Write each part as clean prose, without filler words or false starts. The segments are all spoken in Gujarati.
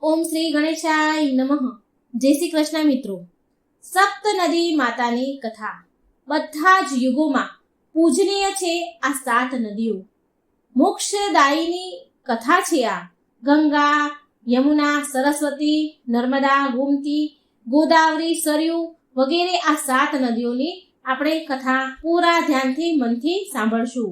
ઓમ શ્રી ગણેશાય નમઃ. જય શ્રી કૃષ્ણ મિત્રો. સપ્ત નદી માતાની કથા. બધા જ યુગોમાં પૂજનીય છે આ 7 નદીઓ. મોક્ષદાયીની કથા છે આ. ગંગા, યમુના, સરસ્વતી, નર્મદા, ગોમતી, ગોદાવરી, સરયુ વગેરે આ 7 નદીઓની આપણે કથા પૂરા ધ્યાનથી મનથી સાંભળશું.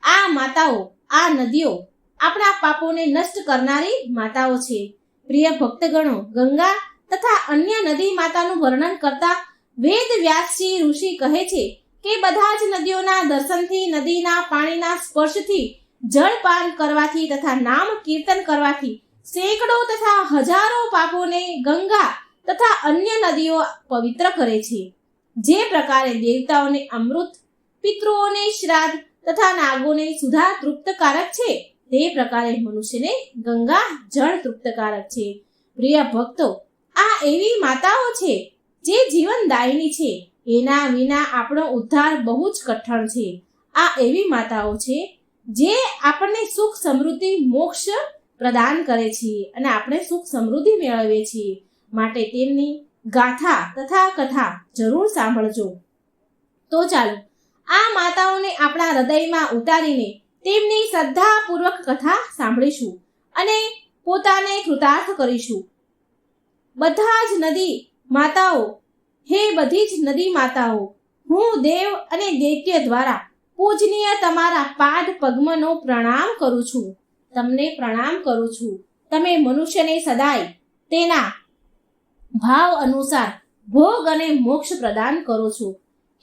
આ માતાઓ, આ નદીઓ આપણા પાપોને નષ્ટ કરનારી માતાઓ છે. પ્રિય ભક્તગણો, ગંગા તથા અન્ય નદી માતાનું વર્ણન કરતા વેદ વ્યાસજી ઋષિ કહે છે કે બધા જ નદીઓના દર્શનથી, નદીના પાણીના સ્પર્શથી, જળપાન કરવાથી તથા નામ કીર્તન કરવાથી સેંકડો તથા હજારો પાપોને ગંગા તથા અન્ય નદીઓ પવિત્ર કરે છે. જે પ્રકારે દેવતાઓને અમૃત, પિતૃઓને શ્રાદ્ધ તથા નાગોને સુધા તૃપ્તકારક છે, તે પ્રકારે મનુષ્યને ગંગા જળ તૃપ્તકારક છે. પ્રિય ભક્તો, આ એવી માતાઓ છે જે જીવનદાયિની છે. એના વિના આપણો ઉદ્ધાર બહુ જ કઠણ છે. આ એવી માતાઓ છે જે આપણને સુખ, સમૃદ્ધિ, મોક્ષ પ્રદાન કરે છે અને આપણે સુખ સમૃદ્ધિ મેળવીએ છીએ. માટે તેમની ગાથા તથા કથા જરૂર સાંભળજો. તો ચાલો આ માતાઓને આપણા હૃદયમાં ઉતારીને તેમની શ્રદ્ધાપૂર્વક કથા સાંભળીશું અને પોતાને કૃતાર્થ કરીશું. બધા જ નદી માતાઓ, હે બધી જ નદી માતાઓ, હું દેવ અને દૈત્ય દ્વારા પૂજનીય તમારા પાદ પદ્મનો પ્રણામ કરું છું. તમને પ્રણામ કરું છું. તમે મનુષ્યને સદાય તેના ભાવ અનુસાર ભોગ અને મોક્ષ પ્રદાન કરો છો.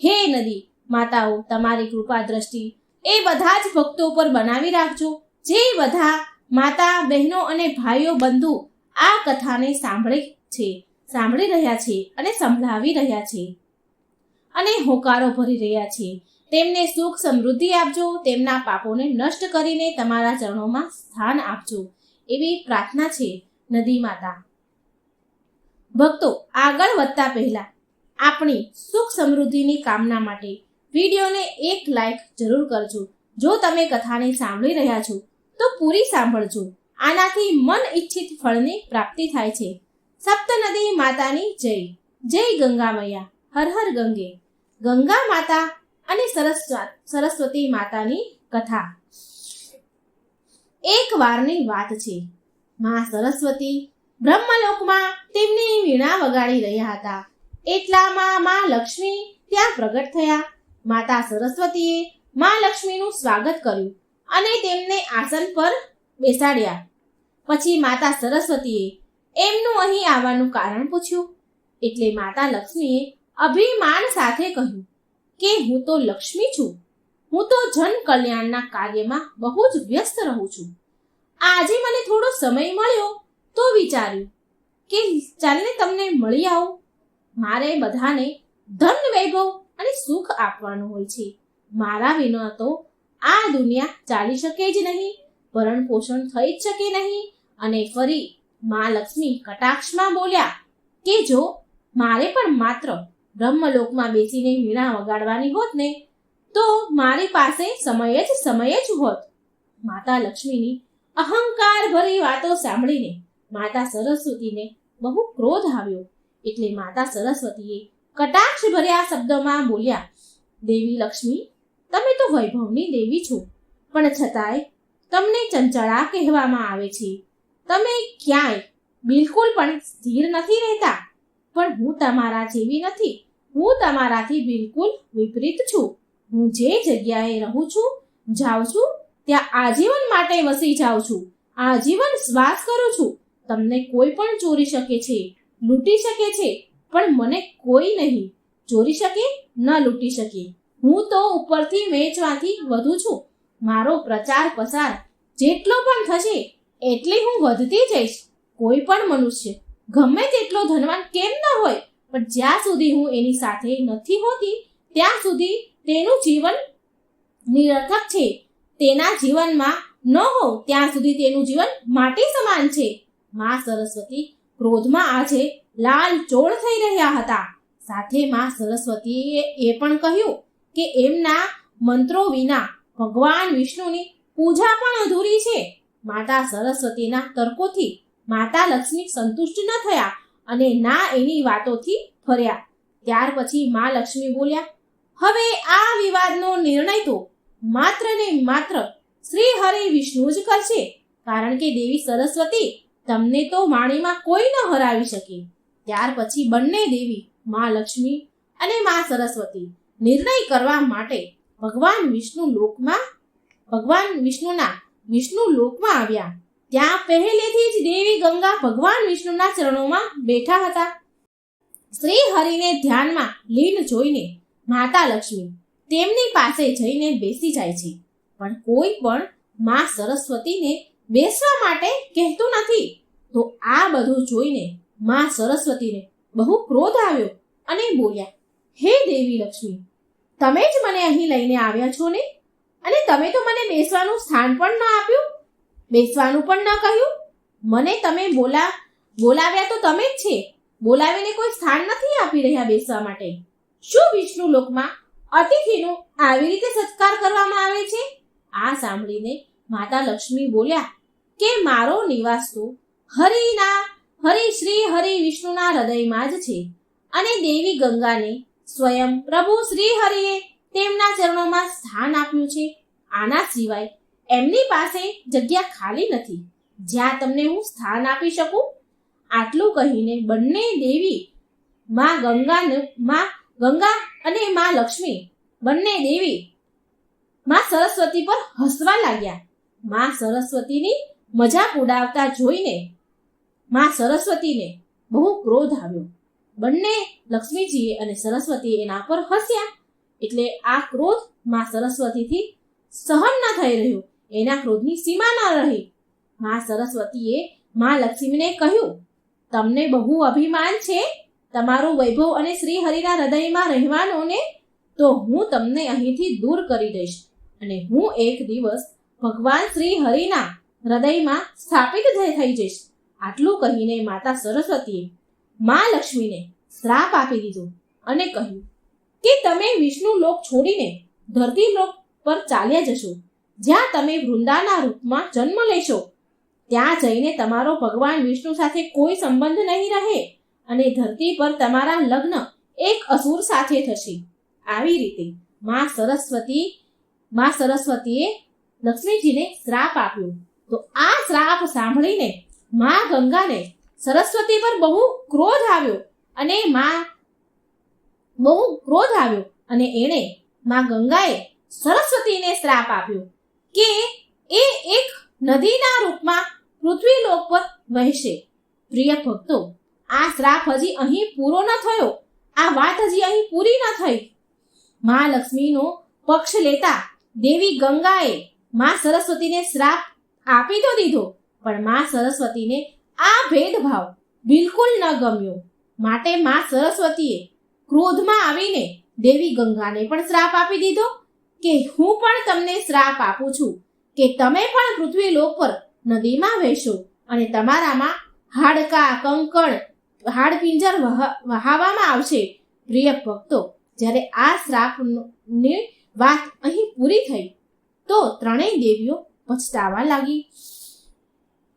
હે નદી માતાઓ, તમારી કૃપા દ્રષ્ટિ એ બધા જ ભક્તો પર બનાવી રાખજો. જે બધા માતા, બહેનો અને ભાઈઓ બંધુ આ કથાને સાંભળી રહ્યા છે અને સંભળાવી રહ્યા છે અને હોકારો ભરી રહ્યા છે, તેમને સુખ સમૃદ્ધિ આપજો. તેમના પાપોને નષ્ટ કરીને તમારા ચરણોમાં સ્થાન આપજો. એવી પ્રાર્થના છે નદી માતા. ભક્તો, આગળ વધતા પહેલા આપણી સુખ સમૃદ્ધિની કામના માટે વિડીયોને એક લાઈક જરૂર કરજો. જો તમે કથાને સાંભળી રહ્યા છો તો પૂરી સાંભળજો. આનાથી મન ઈચ્છિત ફળની પ્રાપ્તિ થાય છે. સપ્ત નદી માતાની જય. જય ગંગા મૈયા. હર હર ગંગે. ગંગા માતા અને સરસ્વતી માતાની કથા. એક વારની વાત છે. માં સરસ્વતી બ્રહ્મલોકમાં તેમની વીણા વગાડી રહ્યા હતા. એટલામાં માં લક્ષ્મી ત્યાં પ્રગટ થયા. માતા સરસ્વતીએ માં લક્ષ્મીનું સ્વાગત કર્યું અને તેમને આસન પર બેસાડ્યા. પછી માતા સરસ્વતીએ એમનું અહીં આવવાનું કારણ પૂછ્યું. એટલે માતા લક્ષ્મીએ અભિમાન સાથે કહ્યું કે હું તો લક્ષ્મી છું. હું તો જન કલ્યાણના કાર્યમાં બહુ જ વ્યસ્ત રહું છું. આજે મને થોડો સમય મળ્યો તો વિચાર્યું કે ચાલને તમને મળી આવું. મારે બધાને ધન, વૈભવ અને સુખ આપવાનું હોય છે. મારા વિના તો આ દુનિયા ચાલી શકે જ નહીં, ભરણ પોષણ થઈ જ શકે નહીં. અને ફરી માં લક્ષ્મી કટાક્ષમાં બોલ્યા કે જો મારે પણ માત્ર બ્રહ્મલોકમાં બેસીને વીણા વગાડવાની હોત ને તો મારી પાસે સમય જ હોત. માતા લક્ષ્મીની અહંકાર ભરી વાતો સાંભળીને માતા સરસ્વતીને બહુ ક્રોધ આવ્યો. એટલે માતા સરસ્વતીએ કટાક્ષ ભર્યા શબ્દોમાં બોલ્યા, દેવી લક્ષ્મી, તમે તો વૈભવની દેવી છો, પણ છતાંય તમને ચંચળા કહેવામાં આવે છે. તમે ક્યાંય બિલકુલ પણ સ્થિર નથી રહેતા. પણ હું તમારા જેવી નથી. હું તમારાથી બિલકુલ વિપરીત છું. હું જે જગ્યાએ રહું છું, જાઉં છું, ત્યાં આજીવન માટે વસી જાઉં છું. આજીવન શ્વાસ કરું છું. તમને કોઈ પણ ચોરી શકે છે, લૂંટી શકે છે, પણ મને કોઈ નહીં ચોરી શકે, ન લૂંટી શકે. હું તો ઉપરથી વેચવાથી વધુ છું. મારો પ્રચાર પ્રસાર જેટલો પણ થશે એટલે હું વધતી જઈશ. કોઈ પણ મનુષ્ય ગમે તેટલો ધનવાન કેમ ન હોય, પણ જ્યાં સુધી હું એની સાથે નથી હોતી ત્યાં સુધી તેનું જીવન નિરર્થક છે. તેના જીવનમાં ન હોઉં ત્યાં સુધી તેનું જીવન માટી સમાન છે. માં સરસ્વતી ક્રોધમાં આજે લાલ ચોળ થઈ રહ્યા હતા. સાથે માં સરસ્વતીએ એ પણ કહ્યું કે એમના મંત્રો વિના ભગવાન વિષ્ણુની પૂજા પણ અધૂરી છે. માતા સરસ્વતીના તર્કોથી માતા લક્ષ્મી સંતુષ્ટ ન થયા અને ના એની વાતોથી ફર્યા. ત્યાર પછી મા લક્ષ્મી બોલ્યા, હવે આ વિવાદનો નિર્ણય તો માત્ર ને માત્ર શ્રી હરિ વિષ્ણુ જ કરશે, કારણ કે દેવી સરસ્વતી તમને તો વાણીમાં કોઈ ન હરાવી શકે. ત્યાર પછી બંને દેવી મા લક્ષ્મી અને મા સરસ્વતી નિર્ણય કરવા માટે ભગવાન વિષ્ણુ લોકમાં આવ્યા. ત્યાં પહેલેથી જ દેવી ગંગા ભગવાન વિષ્ણુના ચરણોમાં બેઠા હતા. શ્રી હરિને ધ્યાનમાં લીન જોઈને માતા લક્ષ્મી તેમની પાસે જઈને બેસી જાય છે, પણ કોઈ પણ મા સરસ્વતીને બેસવા માટે કહેતું નથી. તો આ બધું જોઈને મા સરસ્વતીને બહુ ક્રોધ આવ્યો અને બોલ્યા, હે દેવી લક્ષ્મી, તમે જ મને અહીં લઈને આવ્યા છો ને, અને તમે તો મને બેસવાનું સ્થાન પણ ન આપ્યું, બેસવાનું પણ ન કહ્યું. મને તમે બોલાવ્યા તો તમે જ છે, બોલાવીને કોઈ સ્થાન નથી આપી રહ્યા બેસવા માટે. શું વિષ્ણુ લોકમાં અતિથિનું આવી રીતે સત્કાર કરવામાં આવે છે? આ સાંભળીને માતા લક્ષ્મી બોલ્યા કે મારો નિવાસ તો શ્રી હરિ વિષ્ણુના હૃદયમાં જ છે, અને દેવી ગંગાને સ્વયં પ્રભુ શ્રી હરિએ તેમના ચરણોમાં સ્થાન આપ્યું છે. આના સિવાય એમની પાસે જગ્યા ખાલી નથી જ્યાં તમને હું સ્થાન આપી શકું. આટલું કહીને બંને દેવી માં ગંગા અને માં લક્ષ્મી બંને દેવી માં સરસ્વતી પર હસવા લાગ્યા. માં સરસ્વતીની મજાક ઉડાવતા જોઈને માં સરસ્વતીને બહુ ક્રોધ આવ્યો. બંને લક્ષ્મીજીએ અને સરસ્વતીએ એના પર હસ્યા, એટલે આ ક્રોધ માં સરસ્વતીથી સહન ન થઈ રહ્યો. એના ક્રોધની સીમા ન રહી. માં સરસ્વતીએ માં લક્ષ્મીને કહ્યું, તમને બહુ અભિમાન છે તમારું વૈભવ અને શ્રી હરિના હૃદયમાં રહેવાનો ને, તો હું તમને અહીંથી દૂર કરી દઈશ અને હું એક દિવસ ભગવાન શ્રી હરિના હૃદયમાં સ્થાપિત થઈ જઈશ. આટલું કહીને માતા સરસ્વતીએ માં લક્ષ્મીને શ્રાપ આપી દીધો અને કહ્યું કે તમે વિષ્ણુ લોક છોડીને ધરતી લોક પર ચાલ્યા જશો, જ્યાં તમે વૃંદાના રૂપમાં જન્મ લેશો. ત્યાં જઈને તમારો ભગવાન વિષ્ણુ સાથે કોઈ સંબંધ નહીં રહે અને ધરતી પર તમારા લગ્ન એક અસુર સાથે થશે. આવી રીતે માં સરસ્વતીએ લક્ષ્મીજીને શ્રાપ આપ્યો. તો આ શ્રાપ સાંભળીને માં ગંગાને સરસ્વતી પર બહુ ક્રોધ આવ્યો અને એણે માં ગંગાએ સરસ્વતીને શ્રાપ આપ્યો કે એ એક નદીના રૂપમાં પૃથ્વી લોક પર વહેશે. પ્રિય ભક્તો, આ શ્રાપ હજી અહીં પૂરો ન થયો, આ વાત હજી અહીં પૂરી ન થઈ. માં લક્ષ્મીનો પક્ષ લેતા દેવી ગંગાએ માં સરસ્વતીને શ્રાપ આપી તો દીધો, પણ માં સરસ્વતીને આ ભેદભાવ બિલકુલ ન ગમ્યો. માટે માં સરસ્વતીએ ક્રોધમાં આવીને દેવી ગંગાને પણ શ્રાપ આપી દીધો કે હું પણ તમને શ્રાપ આપું છું કે તમે પણ પૃથ્વી લોક પર નદીમાં વહેશો અને તમારામાં હાડકાં, કંકણ, હાડપિંજર વહાવવામાં આવશે. પ્રિય ભક્તો, જ્યારે આ શ્રાપની વાત અહીં પૂરી થઈ તો ત્રણેય દેવીઓ પછતાવા લાગી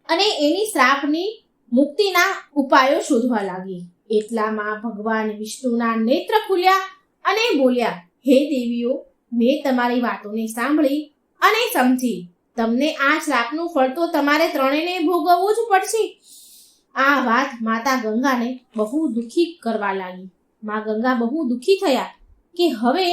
અને એની શ્રાપની મુક્તિના ઉપાયો શોધવા લાગી. એટલામાં ભગવાન વિષ્ણુના નેત્ર ખુલ્યા અને બોલ્યા, હે દેવીઓ, મેં તમારી વાતોને સાંભળી અને સમજી. તમને આ શ્રાપનું ફળ તો તમારે ત્રણેયને ભોગવવું જ પડશે. આ વાત માતા ગંગાને બહુ દુઃખી કરવા લાગી. મા ગંગા બહુ દુઃખી થયા કે હવે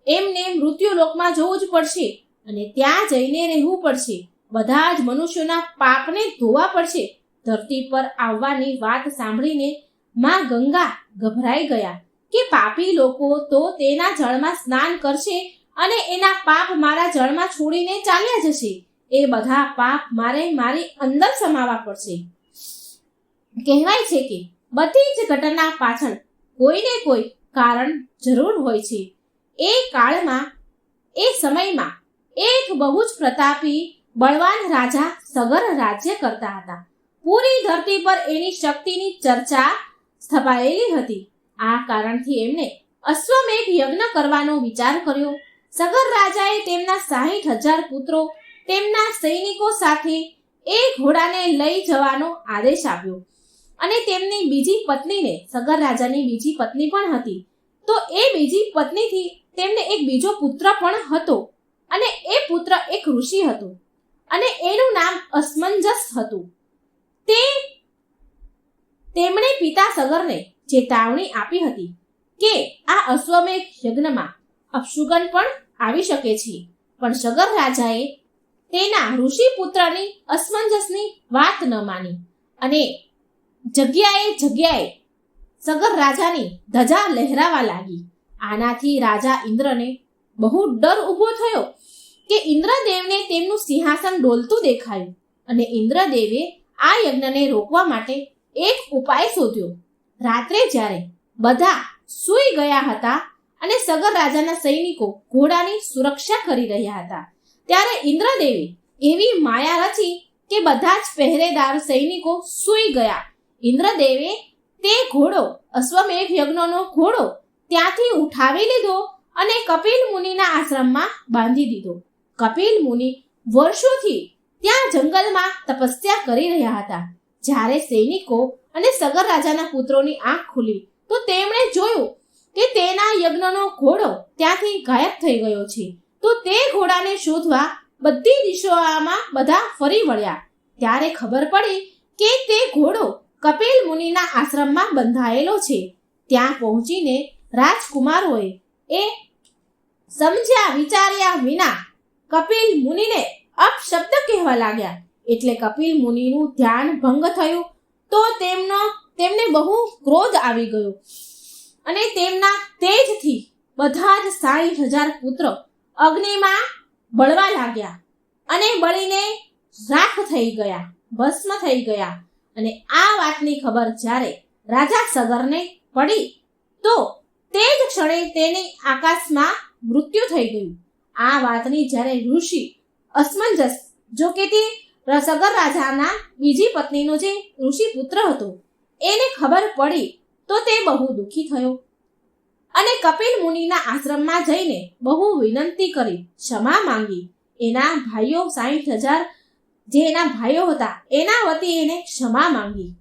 એમને મૃત્યુલોકમાં જવું જ પડશે અને ત્યાં જઈને રહેવું પડશે. બધા જ મનુષ્યોના પાપને ધોવા પડશે. ધરતી પર આવવાની વાત સાંભળીને માં ગંગા ગભરાઈ ગયા કે પાપી લોકો તો તેના જળમાં સ્નાન કરશે અને એના પાપ મારા જળમાં છોડીને ચાલ્યા જશે. એ બધા પાપ મારી અંદર સમાવવા પડશે. કહેવાય છે કે બધી જ ઘટના પાછળ કોઈને કોઈ કારણ જરૂર હોય છે. એ સમયમાં એક બહુ જ પ્રતાપી બળવાન રાજા સગર રાજ્ય કરતા હતા. પૂરી ધરતી પર એની શક્તિની ચર્ચા સ્થપાયેલી હતી. આ કારણથી એમને અશ્વમેઘ યજ્ઞ કરવાનો વિચાર કર્યો. સગર રાજાએ તેમના 60,000 પુત્રો તેમના સૈનિકો સાથે એ ઘોડાને લઈ જવાનો આદેશ આપ્યો. અને તેમની બીજી પત્નીને, સગર રાજાની બીજી પત્ની પણ હતી, તો એ બીજી પત્નીથી તેમને એક બીજો પુત્ર પણ હતો. અને એ પુત્ર એક ઋષિ હતો અને એનું નામ અસમંજસ હતું. તેમણે પિતા સગરને ચેતવણી આપી હતી કે આ અશ્વમેઘ યજ્ઞમાં અપશુકન પણ આવી શકે છે. પણ સગર રાજાએ તેના ઋષિ પુત્રની અસમંજસની વાત ન માની અને જગ્યાએ સગર રાજાની ધજા લહેરાવા લાગી. આનાથી રાજા ઇન્દ્રને બહુ ડર ઊભો થયો કે ઇન્દ્રદેવને તેમનું સિંહાસન ડોલતું દેખાયું. અને ઇન્દ્રદેવે આ યજ્ઞને રોકવા માટે એક ઉપાય શોધ્યો. રાત્રે જ્યારે બધા સૂઈ ગયા હતા અને સગર રાજાના સૈનિકો ઘોડાની સુરક્ષા કરી રહ્યા હતા, ત્યારે ઇન્દ્રદેવે એવી માયા રચી કે બધા જ પહેરેદાર સૈનિકો સૂઈ ગયા. ઇન્દ્રદેવે તે ઘોડો, અશ્વમેઘ યજ્ઞનો ઘોડો ત્યાંથી ઉઠાવી લીધો અને કપિલ મુનિના આશ્રમમાં બાંધી દીધો. કપિલ મુનિ વર્ષોથી ત્યાં જંગલમાં તપસ્યા કરી રહ્યા હતા. જ્યારે સૈનિકો અને સગર રાજાના પુત્રોની આંખ ખુલી તો તેમણે જોયું કે તેના યજ્ઞનો ઘોડો ત્યાંથી ગાયબ થઈ ગયો છે. તો તે ઘોડાને શોધવા બધી દિશાઓમાં બધા ફરી વળ્યા. ત્યારે ખબર પડી કે તે ઘોડો કપિલ મુનિના આશ્રમમાં બંધાયેલો છે. ત્યાં પહોંચીને રાજકુમારોએ એ સમજ્યા વિચાર્યા વિના કપિલ મુનિને અપશબ્દ કહેવા લાગ્યા. એટલે કપિલ મુનિનું ધ્યાન ભંગ થયું. તો તેમને બહુ ક્રોધ આવી ગયો અને તેમના તેજથી બધા જ 60,000 પુત્ર અગ્નિમાં બળવા લાગ્યા અને બળીને રાખ થઈ ગયા, ભસ્મ થઈ ગયા. અને આ વાતની ખબર જ્યારે રાજા સગરને પડી તો તે જ ક્ષણે તેની આકાશમાં મૃત્યુ થઈ ગયું. આ વાતની જ્યારે ઋષિ અસમંજસ, જો કે તે સગર રાજાના બીજી પત્નીનો જે ઋષિ પુત્ર હતો, એને ખબર પડી તો તે બહુ દુઃખી થયો અને કપિલ મુનિના આશ્રમમાં જઈને બહુ વિનંતી કરી, ક્ષમા માંગી. એના ભાઈઓ 60,000 જે એના ભાઈઓ હતા એના વતી એને ક્ષમા માંગી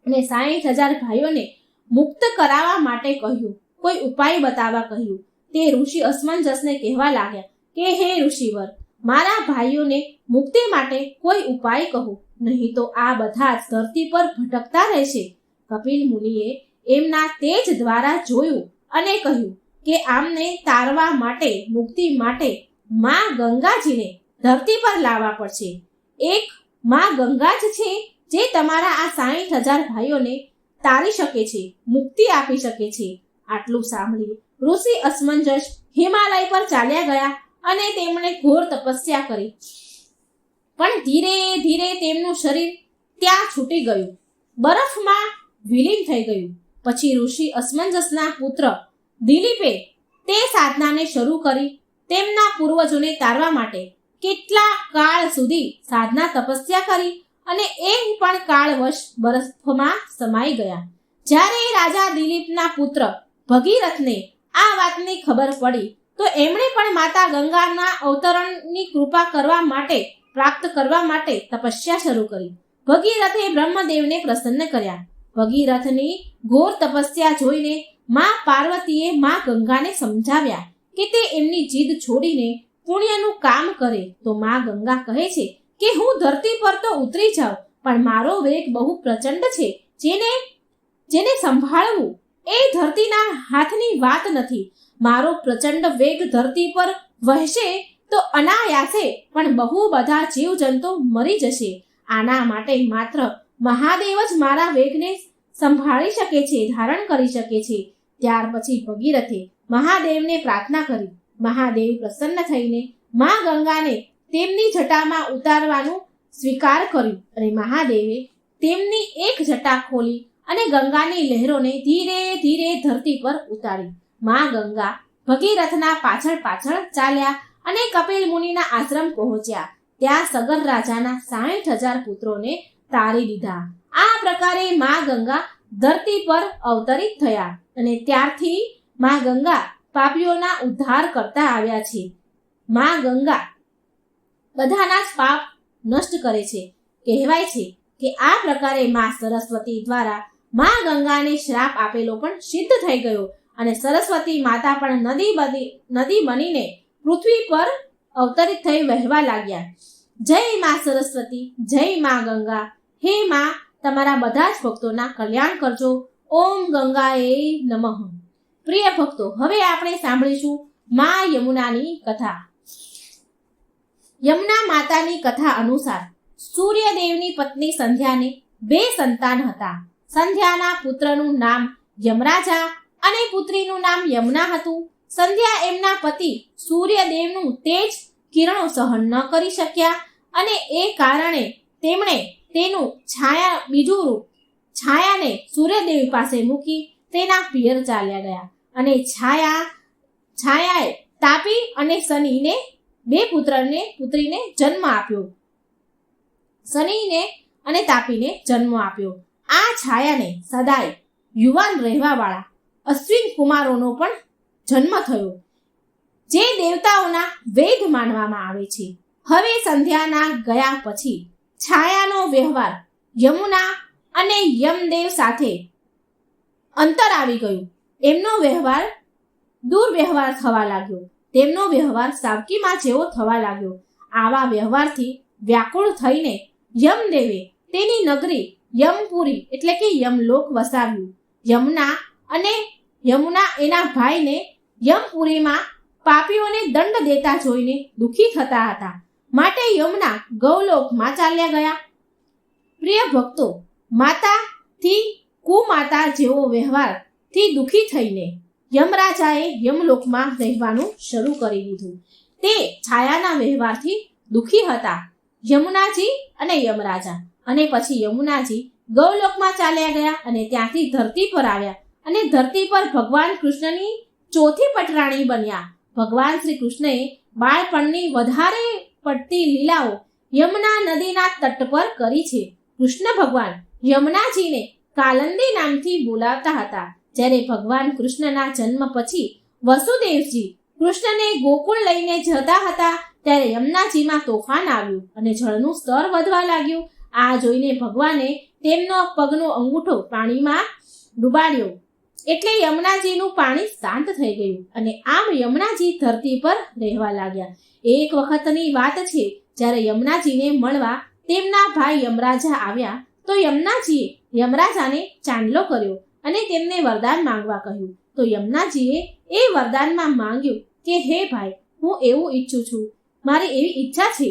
અને 60,000 ભાઈઓને મુક્ત કરાવવા માટે કહ્યું, કોઈ ઉપાય બતાવવા કહ્યું. તે ઋષિ અસમંજસને કહેવા લાગ્યા કે હે ઋષિવર, મારા ભાઈઓને મુક્તિ માટે કોઈ ઉપાય કહો, નહીં તો આ બધા જ ધરતી પર ભટકતા રહેશે. કપિલ મુનિએ એમના તેજ દ્વારા જોયું અને કહ્યું કે આમને તારવા માટે, મુક્તિ માટે માં ગંગાજીને ધરતી પર લાવવા પડશે. એક માં ગંગા જ છે જે તમારા આ 60,000 ભાઈઓને તારી શકે છે, મુક્તિ આપી શકે છે. આટલું સાંભળી ઋષિ અસમંજસ હિમાલય પર ચાલ્યા ગયા અને તેમણે ઘોર તપસ્યા કરી. પણ ધીરે ધીરે તેમનું શરીર ત્યાં છૂટી ગયું, બરફમાં વિલીન થઈ ગયું. પછી ઋષિ અસમંજસના પુત્ર દિલીપે તે સાધનાને શરૂ કરી. તેમના પૂર્વજોને તારવા માટે કેટલા કાળ સુધી સાધના તપસ્યા કરી અને એ પણ કાળવશ બરફમાં સમાઈ ગયા. જ્યારે રાજા દિલીપના પુત્ર ભગીરથને આ વાતની ખબર પડી તો એમણે પણ માતા ગંગાના અવતરણની કૃપા કરવા માટે, પ્રાપ્ત કરવા માટે તપસ્યા શરૂ કરી. ભગીરથે બ્રહ્મદેવને પ્રસન્ન કર્યા. ભગીરથની ઘોર તપસ્યા જોઈને માં પાર્વતીએ માં ગંગાને સમજાવ્યા કે તે એમની જીદ છોડીને પુણ્યનું કામ કરે. તો માં ગંગા કહે છે કે હું ધરતી પર તો ઉતરી જાઉં, પણ મારો વેગ બહુ પ્રચંડ છે, જેને સંભાળવું એ ધરતીના હાથની વાત નથી. મારો પ્રચંડ વેગ ધરતી પર વહેશે તો અનાયાસે પણ બહુ બધા જીવજંતુ મરી જશે. આના માટે માત્ર મહાદેવ જ મારા વેગને સંભાળી શકે છે, ધારણ કરી શકે છે. ત્યાર પછી ભગીરથે મહાદેવને પ્રાર્થના કરી. મહાદેવ પ્રસન્ન થઈને માં ગંગાને તેમની જટામાં ઉતારવાનું સ્વીકાર કર્યું અને મહાદેવે તેમની એક જટા ખોલી અને ગંગાની લહેરોને ધીરે ધીરે ધરતી પર ઉતારી. માં ગંગા ભગીરથના પાછળ પાછળ ચાલ્યા અને કપિલ મુનિના આશ્રમ પહોંચ્યા. ત્યાં સગર રાજાના 60,000 પુત્રોને તારી દીધા. આ પ્રકારે માં ગંગા ધરતી પર અવતરિત થયા અને ત્યારથી માં ગંગા પાપીઓના ઉદ્ધાર કરતા આવ્યા છે. માં ગંગા બધાના જ પાપ નષ્ટ કરે છે. કહેવાય છે કે આ પ્રકારે માં સરસ્વતી દ્વારા માં ગંગાને શ્રાપ આપેલો પણ સિદ્ધ થઈ ગયો અને સરસ્વતી માતા પણ નદી બનીને પૃથ્વી પર અવતરિત થઈ વહેવા લાગ્યા. જય માં સરસ્વતી, જય માં ગંગા. હે માં, તમારા બધા જ ભક્તોના કલ્યાણ કરજો. ઓમ ગંગાએ નમઃ. પ્રિય ભક્તો, હવે આપણે સાંભળીશું માં યમુનાની કથા. યમુના માતાની કથા અનુસાર સૂર્યદેવની પત્ની સંધ્યાને 2 સંતાન હતા. સંધ્યાના પુત્રનું નામ યમરાજા અને પુત્રીનું નામ યમુના હતું. સંધ્યા એમના પતિ સૂર્યદેવનું તેજ કિરણો સહન ન કરી શક્યા અને એ કારણે તેમણે તેનું બીજું રૂપ છાયાને સૂર્યદેવ પાસે મૂકી તેના પિયર ચાલ્યા ગયા. અને છાયાએ તાપી અને શનિને 2 પુત્રીને જન્મ આપ્યો. શનિને અને તાપીને જન્મ આપ્યો. આ છાયાને સદાય યુવાન રહેવાવાળા અશ્વિન કુમારોનો પણ જન્મ થયો, જે દેવતાઓના વેદ માનવામાં આવે છે. હવે સંધ્યાના ગયા પછી છાયાનો વ્યવહાર યમુના અને યમદેવ સાથે અંતર આવી ગયું. એમનો વ્યવહાર દુર્વ્યવહાર થવા લાગ્યો. તેમનો વ્યવહાર સાવકીમાં જેવો થવા લાગ્યો. આવા વ્યવહારથી વ્યાકુળ થઈને યમદેવે તેની નગરી યમપુરી એટલે કે યમલોક વસાવ્યું. યમુના એના ભાઈને યમપુરીમાં પાપીઓને દંડ દેતા જોઈને દુઃખી થતા હતા, માટે યમુના ગૌલોકમાં ચાલ્યા ગયા. પ્રિય ભક્તો, માતાથી કુમાતા જેવો વ્યવહારથી દુઃખી થઈને યમરાજાએ યમલોકમાં રહેવાનું શરૂ કરી દીધું. તે છાયાના વ્યવહારથી દુઃખી હતા યમુનાજી અને યમરાજા. અને પછી યમુનાજી ગૌલોકમાં ચાલ્યા ગયા અને ત્યાંથી ધરતી પર આવ્યા અને ધરતી પર ભગવાન કૃષ્ણની ચોથી પટરાણી બન્યા. ભગવાન શ્રી કૃષ્ણએ બાળપણની વધારે પડતી લીલાઓ યમુના નદીના તટ પર કરી છે. કૃષ્ણ ભગવાન યમુનાજીને કાલંદી નામથી બોલાવતા હતા. જ્યારે ભગવાન કૃષ્ણના જન્મ પછી વસુદેવજી કૃષ્ણને ગોકુળ લઈને જતા હતા ત્યારે યમુનાજીમાં તોફાન આવ્યું અને જળનું સ્તર વધવા લાગ્યું. આ જોઈને ભગવાને તેમનો પગનો અંગૂઠો પાણીમાં ડુબાડ્યો એટલે યમુનાજીનું પાણી શાંત થઈ ગયું અને આમ યમુનાજી ધરતી પર રહેવા લાગ્યા. એક વખતની વાત છે, જ્યારે યમુનાજીને મળવા તેમના ભાઈ યમરાજા આવ્યા તો યમુનાજીએ યમરાજાને ચાંદલો કર્યો અને તેમને વરદાન માંગવા કહ્યું. તો યમુનાજીએ એ વરદાનમાં માંગ્યું કે હે ભાઈ, હું એવું ઈચ્છું છું, મારી એવી ઈચ્છા છે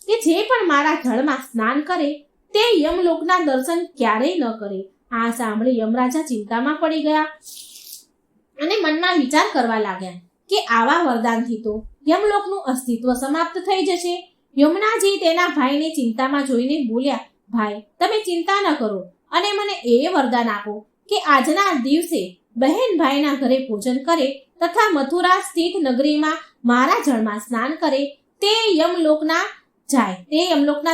કે જે પણ મારા જળમાં સ્નાન કરે તે યમલોકના દર્શન ક્યારેય ન કરે. આ સાંભળી યમરાજા ચિંતામાં પડી ગયા અને મનમાં વિચાર કરવા લાગ્યા કે આવા વરદાનથી તો યમલોકનું અસ્તિત્વ સમાપ્ત થઈ જશે. યમુનાજી તેના ભાઈને ચિંતામાં જોઈને બોલ્યા, ભાઈ, તમે ચિંતા ન કરો અને મને એ વરદાન આપો કે આજના દિવસે બહેન ભાઈના ઘરે ભોજન કરે તથા મથુરા સ્થિત નગરીમાં મારા જળમાં સ્નાન કરે તે યમલોકના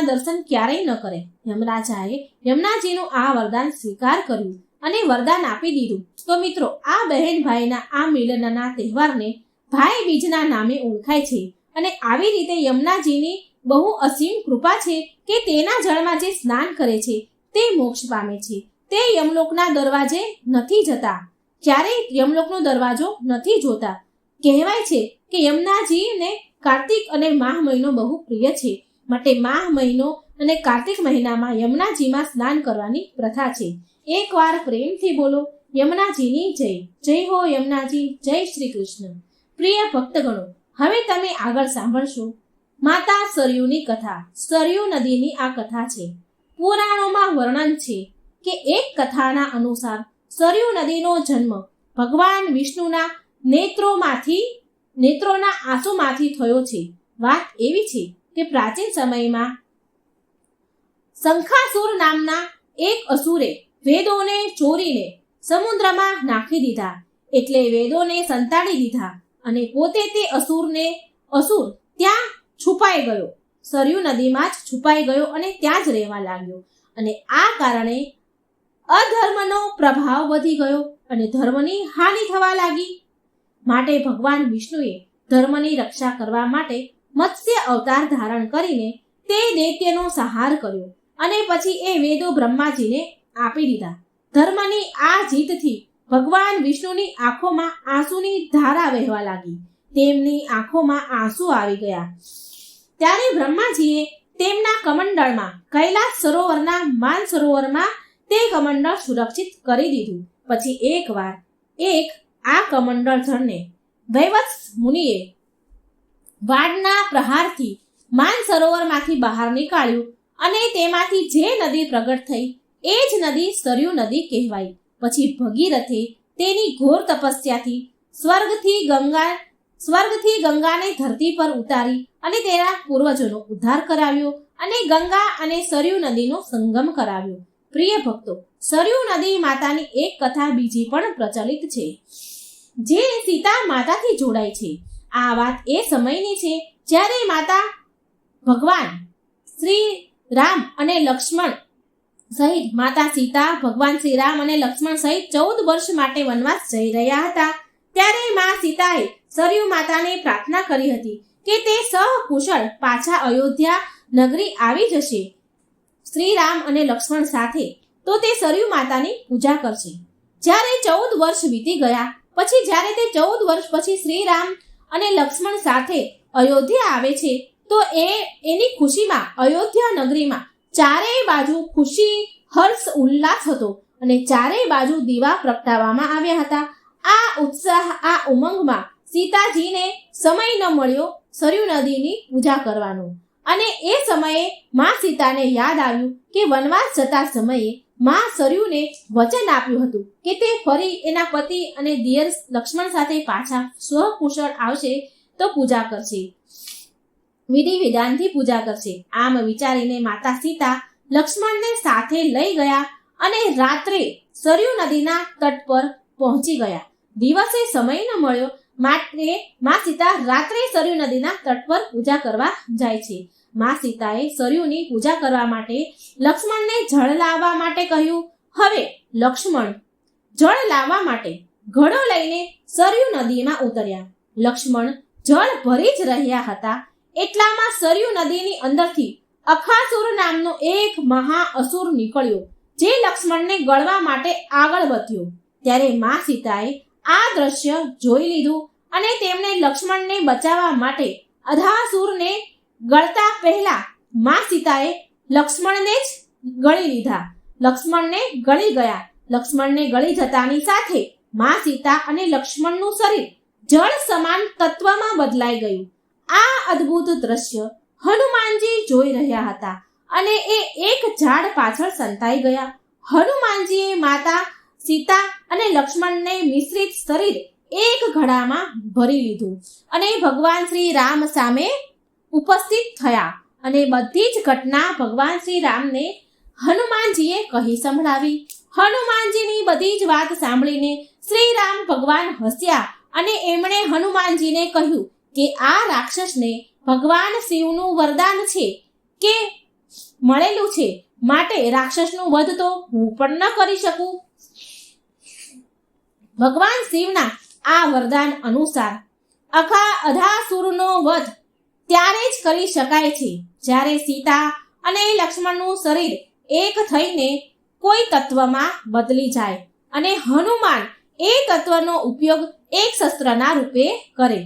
દર્શન ક્યારેય ન કરે. યમરાજાએ યમુનાજીનું આ વરદાન સ્વીકાર કર્યું અને વરદાન આપી દીધું. તો મિત્રો, આ બહેન ભાઈના આ મિલનના તહેવારને ભાઈ બીજના નામે ઓળખાય છે અને આવી રીતે યમુનાજીની બહુ અસીમ કૃપા છે કે તેના જળમાં જે સ્નાન કરે છે તે મોક્ષ પામે છે. તે યમલોકના દરવાજે નથી જતા, ક્યારેય યમલોકનો દરવાજો નથી જોતા. કહેવાય છે કે યમુનાજીને કાર્તિક અને માહ મહિનો બહુ પ્રિય છે, માટે માહ મહિનો અને કાર્તિક મહિનામાં યમુનાજીમાં સ્નાન કરવાની પ્રથા છે. એકવાર પ્રેમથી બોલો યમુનાજીની જય. જય હો યમુનાજી, જય શ્રી કૃષ્ણ. પ્રિય ભક્તગણો, હવે તમે આગળ સાંભળશો માતા સરયુની કથા. સરયુ નદીની આ કથા છે. પુરાણોમાં વર્ણન છે કે એક કથાના અનુસાર સરયુ નદીનો જન્મ ભગવાન વિષ્ણુના નેત્રોના આંસુમાંથી થયો છે. વાત એવી છે કે પ્રાચીન સમયમાં શંખાસુર નામના એક અસુરે વેદોને ચોરીને સમુદ્રમાં નાખી દીધા. એટલે વેદોને સંતાડી દીધા અને પોતે તે અસુર ત્યાં છુપાઈ ગયો. સરયુ નદીમાં જ છુપાઈ ગયો અને ત્યાં જ રહેવા લાગ્યો. અને આ કારણે અધર્મનો પ્રભાવ વધી ગયો અને ધર્મની હાનિ થવા લાગી. માટે ભગવાન વિષ્ણુએ ધર્મની રક્ષા કરવા માટે મત્સ્ય અવતાર ધારણ કરીને તે દૈત્યનો સંહાર કર્યો અને પછી એ વેદો બ્રહ્માજીને આપી દીધા. ધર્મની આ જીતથી ભગવાન વિષ્ણુની આંખોમાં આંસુની ધારા વહેવા લાગી. તેમની આંખોમાં આંસુ આવી ગયા. ત્યારે બ્રહ્માજીએ તેમના કમંડળમાં કૈલાસ સરોવરના માન સરોવરમાં તે કમંડળ સુરક્ષિત કરી દીધું. પછી એકવાર આ કમંડળ જળને વૈવત્સ મુનિએ વાડના પ્રહારથી માન સરોવરમાંથી બહાર નીકાળ્યું અને તેમાંથી જે નદી પ્રગટ થઈ એ જ નદી સરયુ નદી કહેવાઈ. પછી ભગીરથે તેની ઘોર તપસ્યાથી સ્વર્ગથી ગંગાને ધરતી પર ઉતારી અને તેના પૂર્વજોનો ઉદ્ધાર કરાવ્યો અને ગંગા અને સરયુ નદીનો સંગમ કરાવ્યો. પ્રિય ભક્તો, સરયુ નદી માતાની એક કથા બીજી પણ પ્રચલિત છે, જે સીતા માતાથી જોડાય છે. આ વાત એ સમયની છે જ્યારે માતા ભગવાન શ્રી રામ અને લક્ષ્મણ સહિત માતા સીતા ભગવાન શ્રી રામ અને લક્ષ્મણ સહિત 14 વર્ષ માટે વનવાસ જઈ રહ્યા હતા. ત્યારે મા સીતાએ સરયુ માતાને પ્રાર્થના કરી હતી કે તે સહકુશળ પાછા અયોધ્યા નગરી આવી જશે શ્રી રામ અને લક્ષ્મણ સાથે, તો તે સરયુ માતાની પૂજા કરશે. જ્યારે 14 વર્ષ વીતી ગયા પછી જ્યારે તે 14 વર્ષ પછી શ્રી રામ અને લક્ષ્મણ સાથે અયોધ્યા આવે છે, તો એની ખુશીમાં અયોધ્યા નગરીમાં ચારેય બાજુ ખુશી, હર્ષ, ઉલ્લાસ હતો અને ચારેય બાજુ દીવા પ્રગટાવવામાં આવ્યા હતા. આ ઉત્સાહ, આ ઉમંગમાં સીતાજીને સમય ન મળ્યો સરયુ નદીની પૂજા કરવાનો. અને એ સમયે મા સીતાને યાદ આવ્યું કે વનવાસ જતા સમયે મા સરયુને વચન આપ્યું હતું કે તે ફરી એના પતિ અને દિયર લક્ષ્મણ સાથે પાછા સ્વકુશળ આવશે તો પૂજા કરશે, વિધિ વિધાનથી પૂજા કરશે. આમ વિચારીને માતા સીતા લક્ષ્મણને સાથે લઈ ગયા અને રાત્રે સરયુ નદીના તટ પર પહોંચી ગયા. દિવસે સમય ન મળ્યો માટે મા સીતા રાત્રે સરયુ નદીના તટ પર પૂજા કરવા જાય છે. મા સીતાએ સરયુની પૂજા કરવા માટે લક્ષ્મણને જળ લાવવા માટે કહ્યું. હવે લક્ષ્મણ જળ લાવવા માટે ઘડો લઈને સરયુ નદીમાં ઉતર્યા. લક્ષ્મણ જળ ભરી જ રહ્યા હતા એટલામાં સરયુ નદીની અંદરથી અખાસુર નામનો એક મહા અસુર નીકળ્યો, જે લક્ષ્મણને ગળવા માટે આગળ વધ્યો. ત્યારે મા સીતાએ આ દ્રશ્ય જોઈ લીધું અને તેમણે લક્ષ્મણને બચાવવા માટે અધાસુરને ગળતા પહેલા મા સીતાએ લક્ષ્મણને જ ગળી લીધા. લક્ષ્મણને ગળી ગયા. લક્ષ્મણને ગળી જતાની સાથે મા સીતા અને લક્ષ્મણનું શરીર જળ સમાન તત્વમાં બદલાઈ ગયું. આ અદ્ભુત દ્રશ્ય હનુમાનજી જોઈ રહ્યા હતા અને એ એક ઝાડ પાછળ સંતાઈ ગયા. હનુમાનજીએ માતા સીતા અને લક્ષ્મણને મિશ્રિત શરીર એક ઘડામાં ભરી લીધું અને ભગવાન શ્રી રામ સામે ઉપસ્થિત થયા અને બધી જ ઘટના ભગવાન શ્રી રામને હનુમાનજીએ કહી સંભળાવી. હનુમાનજીની બધી જ વાત સાંભળીને શ્રી રામ ભગવાન હસ્યા અને એમણે હનુમાનજીને કહ્યું કે આ રાક્ષસને ભગવાન શિવનું વરદાન છે કે મળેલું છે, માટે રાક્ષસનું વધ તો હું પણ ન કરી શકું. ભગવાન શિવના આ વરદાન અનુસાર અધાસુરનો વધ ત્યારે જ કરી શકાય છે જ્યારે સીતા અને લક્ષ્મણનું શરીર એક થઈને કોઈ તત્વમાં બદલી જાય અને હનુમાન એ તત્વનો ઉપયોગ એક શસ્ત્રના રૂપે કરે.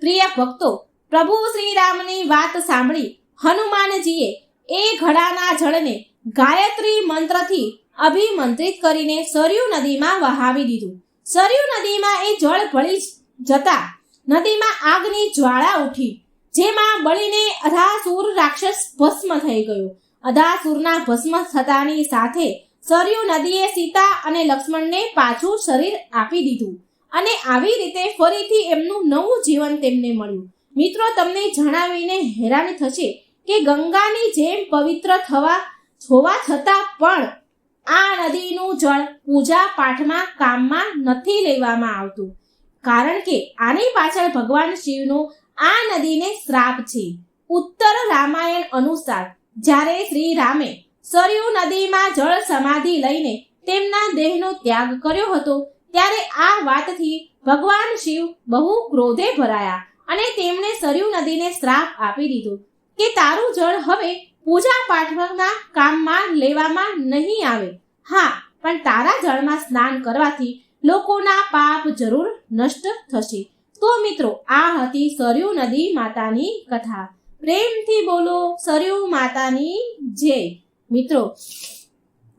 પ્રિય ભક્તો, પ્રભુ શ્રી રામની વાત સાંભળી હનુમાનજીએ એ ઘડાના જળને ગાયત્રી મંત્રથી અભિમંત્રિત કરીને સરયુ નદીમાં વહાવી દીધું. સરયુ નદીમાં એ જળ ભળી જતા નદીમાં આગની જ્વાળા ઉઠી, જેમાં બળીને અધાસુર રાક્ષસ ભસ્મ થઈ ગયો. અધાસુરના ભસ્મ થતાની સાથે સરયુ નદીએ સીતા અને લક્ષ્મણને પાછું શરીર આપી દીધું અને આવી રીતે ફરીથી એમનું નવું જીવન તેમને મળ્યું. મિત્રો, તમને જણાવીને હેરાની થશે કે ગંગાની જેમ પવિત્ર હોવા છતાં પણ આ નદીનું જળ પૂજા પાઠમાં કામમાં નથી લેવામાં આવતું, કારણ કે આની પાછળ ભગવાન શિવનો આ નદીને શ્રાપ છે. ઉત્તર રામાયણ અનુસાર જ્યારે શ્રી રામે સરયુ નદીમાં જળ સમાધિ લઈને તેમના દેહનો ત્યાગ કર્યો હતો, ત્યારે આ વાતથી ભગવાન શિવ બહુ ક્રોધે ભરાયા અને તેમણે સરયુ નદીને શ્રાપ આપી દીધો કે તારું જળ હવે પૂજા પાઠના કામમાં લેવામાં નહીં આવે. હા, પણ તારા જળમાં સ્નાન કરવાથી લોકોના પાપ જરૂર નષ્ટ થશે. તો મિત્રો, આ હતી સરયુ નદી માતાની કથા. પ્રેમથી બોલો સરયુ માતાની જય. મિત્રો,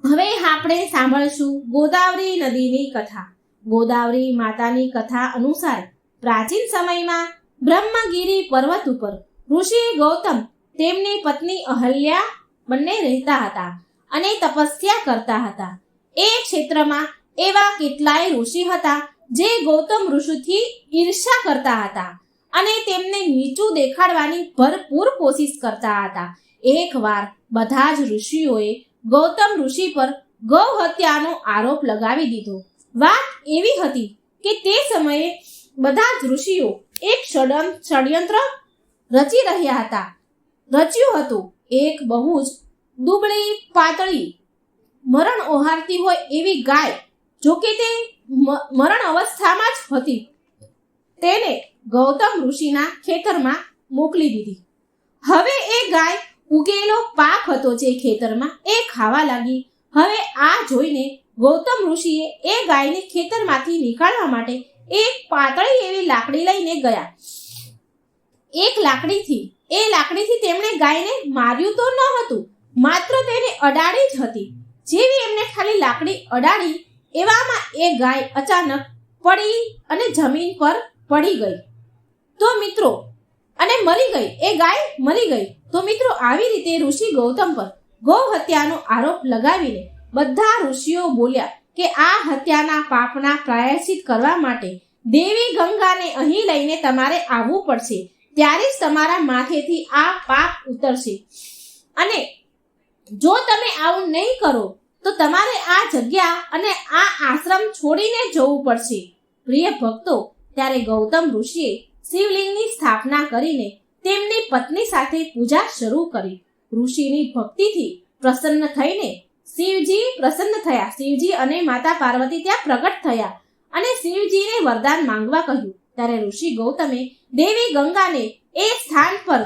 હવે આપણે સાંભળશું ગોદાવરી નદીની કથા. ગોદાવરી માતાની કથા અનુસાર પ્રાચીન સમયમાં બ્રહ્મગીરી પર્વત ઉપર ઋષિ ગૌતમ તેમની પત્ની અહલ્યા બંને રહેતા હતા અને તપસ્યા કરતા હતા. એ ક્ષેત્રમાં એવા કેટલાય ઋષિ હતા જે ગૌતમ ઋષિથી ઈર્ષ્યા કરતા હતા અને તેમને નીચું દેખાડવાની ભરપૂર કોશિશ કરતા હતા. એકવાર બધા જ ઋષિઓએ ગૌતમ ઋષિ પર ગૌ હત્યાનો આરોપ લગાવી દીધો. વાત એવી હતી કે તે સમયે બધા જ ઋષિઓ એક ષડયંત્ર રચી રહ્યા હતા. રચ્યું હતું એક બહુ જ દુબળી પાતળી મરણ ઓહારતી હોય એવી ગાય, જોકે તે મરણ અવસ્થામાં જ હતી, તેને ગૌતમ ઋષિના ખેતરમાં મોકલી દીધી. હવે એ ગાય ઉગેલો પાક હતો જે ખેતરમાં એ ખાવા લાગી. હવે આ જોઈને ગૌતમ ઋષિએ એ ગાયને ખેતરમાંથી નીકાળવા માટે એક પાતળી એવી લાકડી લઈને ગયા. એક લાકડીથી તેમણે ગાયને માર્યું તો ન હતું, માત્ર તેને અડાડી જ હતી. જેવી એમને ખાલી લાકડી અડાડી એવામાં એ ગાય અચાનક પડી અને જમીન પર પડી ગઈ. તો મિત્રો, અને મરી ગઈ. એ ગાય મરી ગઈ. તો મિત્રો, આવી રીતે ઋષિ ગૌતમ પર ગૌ હત્યાનો આરોપ લગાવીને બધા ઋષિઓ બોલ્યા કે આ હત્યાના પાપના પ્રાયશ્ચિત કરવા માટે દેવી ગંગાને અહીં લઈને તમારે આવવું પડશે. ત્યારે જ તમારા માથેથી આ પાપ ઉતરશે. અને જો તમે આવું નહીં કરો તો તમારે આ જગ્યા અને આ આશ્રમ છોડીને જવું પડશે. પ્રિય ભક્તો, ત્યારે ગૌતમ ઋષિએ શિવલિંગની સ્થાપના કરીને તેમની પત્ની સાથે પૂજા શરૂ કરી. ઋષિની ભક્તિથી પ્રસન્ન થઈને શિવજી અને માતા પાર્વતી ત્યાં પ્રગટ થયા અને શિવજીને વરદાન માંગવા કહ્યું. ત્યારે ઋષિ ગૌતમે દેવી ગંગાને એ સ્થાન પર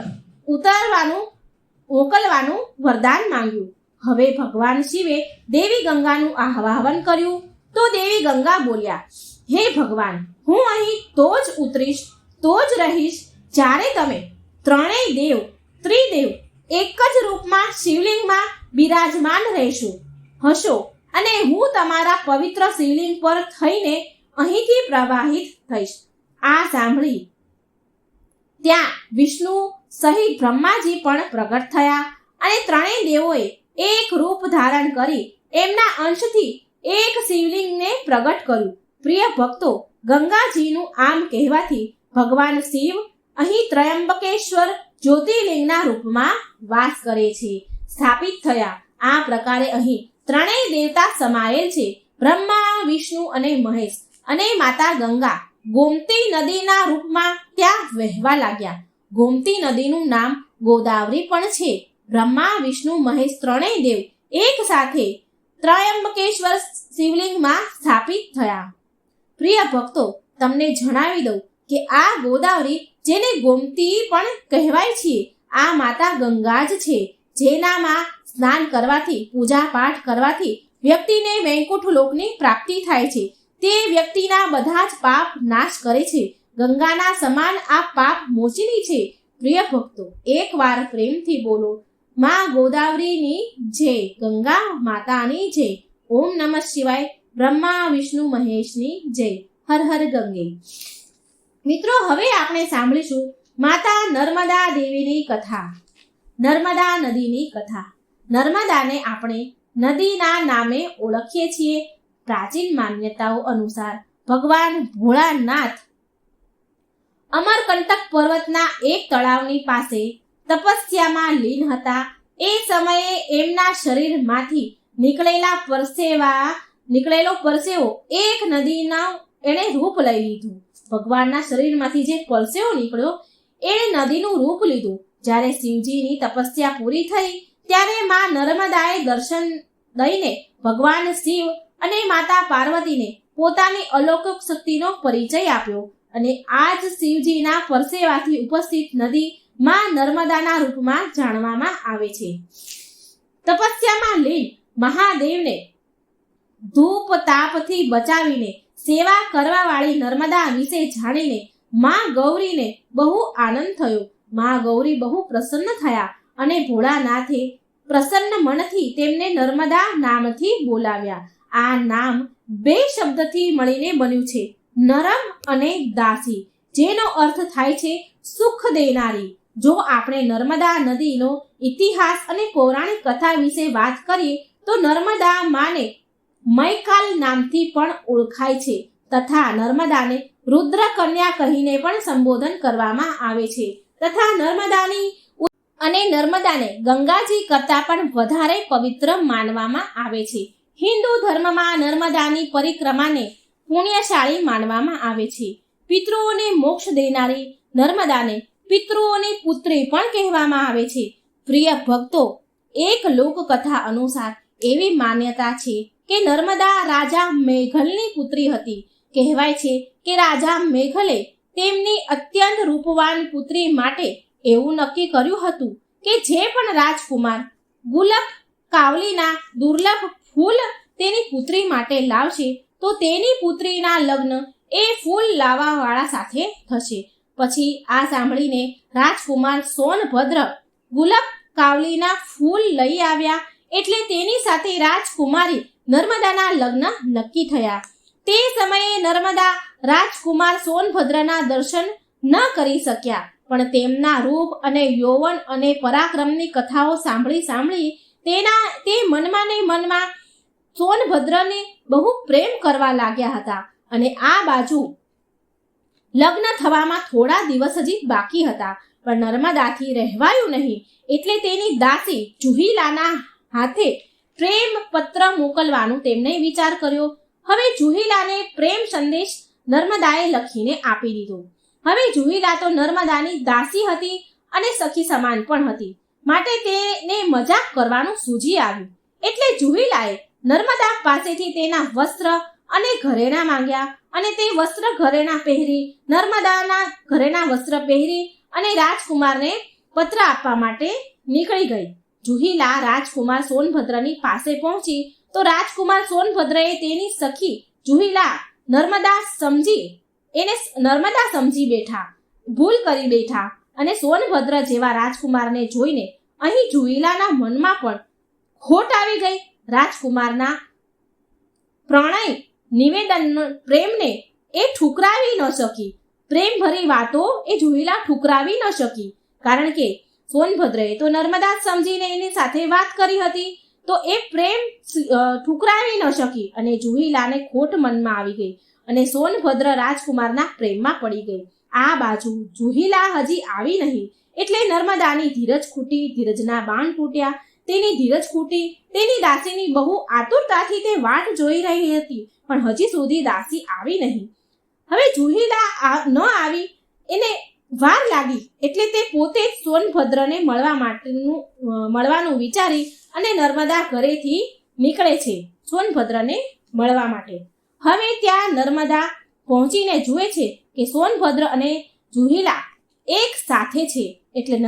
મોકલવાનું વરદાન માંગ્યું. હવે ભગવાન શિવે દેવી ગંગાનું આહ્વાન કર્યું તો દેવી ગંગા બોલ્યા, હે ભગવાન, હું અહીં તો જ ઉતરીશ, તો જ રહીશ જ્યારે તમે ત્રણેય ત્રિદેવ એક જ રૂપમાં શિવલિંગમાં બિરાજમાન હશો અને હું તમારા પવિત્ર શિવલિંગ પર થઈને અહીંથી પ્રવાહિત થઈશ. આ સાંભળી ત્યાં વિષ્ણુ સહિત બ્રહ્માજી પણ પ્રગટ થયા અને ત્રણેય દેવોએ એક રૂપ ધારણ કરી એમના અંશથી એક શિવલિંગને પ્રગટ કર્યું. પ્રિય ભક્તો, ગંગાજીનું આમ કહેવાથી ભગવાન શિવ અહીં ત્રયંબકેશ્વર જ્યોતિર્લિંગના રૂપમાં વાસ કરે છે, સ્થાપિત થયા. આ પ્રકારે અહીં ત્રણેય દેવતા સમાયેલ છે, બ્રહ્મા, વિષ્ણુ અને મહેશ. અને માતા ગંગા ગોમતી નદીના રૂપમાં ત્યાં વહેવા લાગ્યા. ગોમતી નદીનું નામ ગોદાવરી પણ છે. બ્રહ્મા, વિષ્ણુ, મહેશ ત્રણેય દેવ એક સાથે ત્રયંબકેશ્વર શિવલિંગમાં સ્થાપિત થયા. પ્રિય ભક્તો, તમને જણાવી દઉં કે આ ગોદાવરી, જેને ગોમતી પણ કહેવાય છે, આ માતા ગંગા જ છે, જેનામાં સ્નાન કરવાથી, પૂજા પાઠ કરવાથી વ્યક્તિને વૈકુંઠ લોકની પ્રાપ્તિ થાય છે. તે વ્યક્તિના બધા જ પાપ નાશ કરે છે. ગંગાના સમાન આ પાપ મોચીની છે. પ્રિય ભક્તો, એકવાર પ્રેમથી બોલો માં ગોદાવરીની જય, ગંગા માતાની જય. ઓમ નમઃ શિવાય. બ્રહ્મા, વિષ્ણુ, મહેશની જય. હર હર ગંગે. મિત્રો, હવે આપણે સાંભળીશું માતા નર્મદા દેવીની કથા. નર્મદા નદીની કથા. નર્મદાને આપણે નદીના નામે ઓળખીએ છીએ. પ્રાચીન માન્યતાઓ અનુસાર ભગવાન ભોળાનાથ અમરકંટક પર્વતના એક તળાવની પાસે તપસ્યામાં લીન હતા. એ સમયે એમના શરીરમાંથી નીકળેલો પરસેવો એક નદીના એણે રૂપ લઈ લીધું. ભગવાનના શરીરમાંથી જે પરસેવો નીકળ્યો એણે નદીનું રૂપ લીધું. જ્યારે શિવજીની તપસ્યા પૂરી થઈ ત્યારે માં નર્મદાએ દર્શન દઈને ભગવાન શિવ અને માતા પાર્વતીને પોતાની અલૌકિક શક્તિનો પરિચય આપ્યો અને આજ શિવજીના પરસેવાથી ઉપસ્થિત નદી માં નર્મદાના રૂપમાં જાણવામાં આવે છે. તપસ્યામાં લીન મહાદેવને ધૂપ તાપથી બચાવીને સેવા કરવા વાળી નર્મદા વિશે જાણીને માં ગૌરીને બહુ આનંદ થયો. માં ગૌરી બહુ પ્રસન્ન થયા અને ભોળાનાથે પ્રસન્ન મનથી તેમને નર્મદા નામથી બોલાવ્યા. આ નામ બે શબ્દથી મળીને બન્યું છે, નરમ અને દાસી, જેનો અર્થ થાય છે સુખ દેનારી. જો આપણે નર્મદા નદીનો ઇતિહાસ અને પૌરાણિક કથા વિશે વાત કરીએ તો નર્મદા માને મૈકાલ નામથી પણ ઓળખાય છે તથા નર્મદાને રુદ્ર કન્યા કહીને પણ સંબોધન કરવામાં આવે છે તથા નર્મદાને ગંગાજી કરતાં પણ વધારે પવિત્ર માનવામાં આવે છે. હિન્દુ ધર્મમાં નર્મદાની પરિક્રમાને પુણ્યશાળી માનવામાં આવે છે. પિતૃઓને મોક્ષ દેનારી નર્મદાને પિતૃઓની પુત્રી પણ કહેવામાં આવે છે. પ્રિય ભક્તો, એક લોકકથા અનુસાર એવી માન્યતા છે કે નર્મદા રાજા મેઘલની પુત્રી હતી. કહેવાય છે કે રાજા મેઘલે તેમની અત્યંત રૂપવાન પુત્રી માટે એવું નક્કી કર્યું હતું કે જે પણ રાજકુમાર ગુલાબ કાવલીના દુર્લભ ફૂલ તેની પુત્રી માટે લાવશે તો તેની પુત્રીના લગ્ન એ ફૂલ લાવવાવાળા સાથે થશે. પછી આ સાંભળીને રાજકુમાર સોનભદ્ર ગુલાબ કાવલીના ફૂલ લઈ આવ્યા એટલે તેની સાથે રાજકુમારી નર્મદાના લગ્ન નક્કી થયા. તે સમયે નર્મદા રાજકુમાર સોનભદ્રના દર્શન ન કરી શક્યા, પણ તેમના રૂપ અને યૌવન અને પરાક્રમની કથાઓ સાંભળી તે મનમાં સોનભદ્રને બહુ પ્રેમ કરવા લાગ્યા હતા. અને આ બાજુ લગ્ન થવામાં થોડા દિવસ જ બાકી હતા, પણ નર્મદાથી રહેવાયું નહીં એટલે તેની દાસી જુહીલાના હાથે પ્રેમ પત્ર મોકલવાનું તેમણે વિચાર કર્યો. હવે જુહીલાને પ્રેમ સંદેશ નર્મદાએ લખીને આપી દીધો. હવે જુહીલા તો નર્મદાની દાસી હતી અને સખી સમાન પણ હતી, માટે તેને મજાક કરવાનું સૂઝી આવ્યું. એટલે જુહીલાએ નર્મદા પાસેથી તેના વસ્ત્ર અને ઘરેણા માંગ્યા અને તે વસ્ત્ર ઘરેણા પહેરી નર્મદાના ઘરેણા વસ્ત્ર પહેરી અને રાજકુમારને પત્ર આપવા માટે નીકળી ગઈ. જુહીલા રાજકુમાર સોનભદ્રની પાસે પહોંચી તો રાજકુમાર સોનભદ્રએ તેની સખી જુહીલા નર્મદા સમજી બેઠા, ભૂલ કરી બેઠા અને સોનભદ્ર જેવા રાજકુમારને જોઈને અહીં જુહીલાના મનમાં પણ ખોટ આવી ગઈ. રાજકુમારના પ્રણય નિવેદન પ્રેમને એ ઠુકરાવી ન શકી. પ્રેમભરી વાતો એ જુહીલા ઠુકરાવી ન શકી, કારણ કે સોનભદ્રએ તો નર્મદા સમજીને એની સાથે વાત કરી હતી, તો એ પ્રેમ ઠુકરાવી ન શકી અને જુહીલાને ખોટ મનમાં આવી ગઈ અને સોનભદ્ર રાજકુમારના પ્રેમમાં પડી ગઈ. આ બાજુ જુહીલા હજી આવી નહીં એટલે નર્મદાની ધીરજ ખૂટી, ધીરજના બાણ તૂટ્યા. તેની ધીરજ ખૂટી. તેની દાસીની બહુ આતુરતાથી તે વાટ જોઈ રહી હતી, પણ હજી સુધી દાસી આવી નહીં. હવે જુહીલા ન આવી એને વાર લાગી એટલે તે પોતે જ સોનભદ્રને મળવાનું વિચારી અને નર્મદા ઘરેથી નીકળે છે સોનભદ્રને મળવા માટે. હવે ત્યાં નર્મદા પહોંચીને જુએ છે કે સોનભદ્ર અને જુહીલા એક સાથે છે એટલે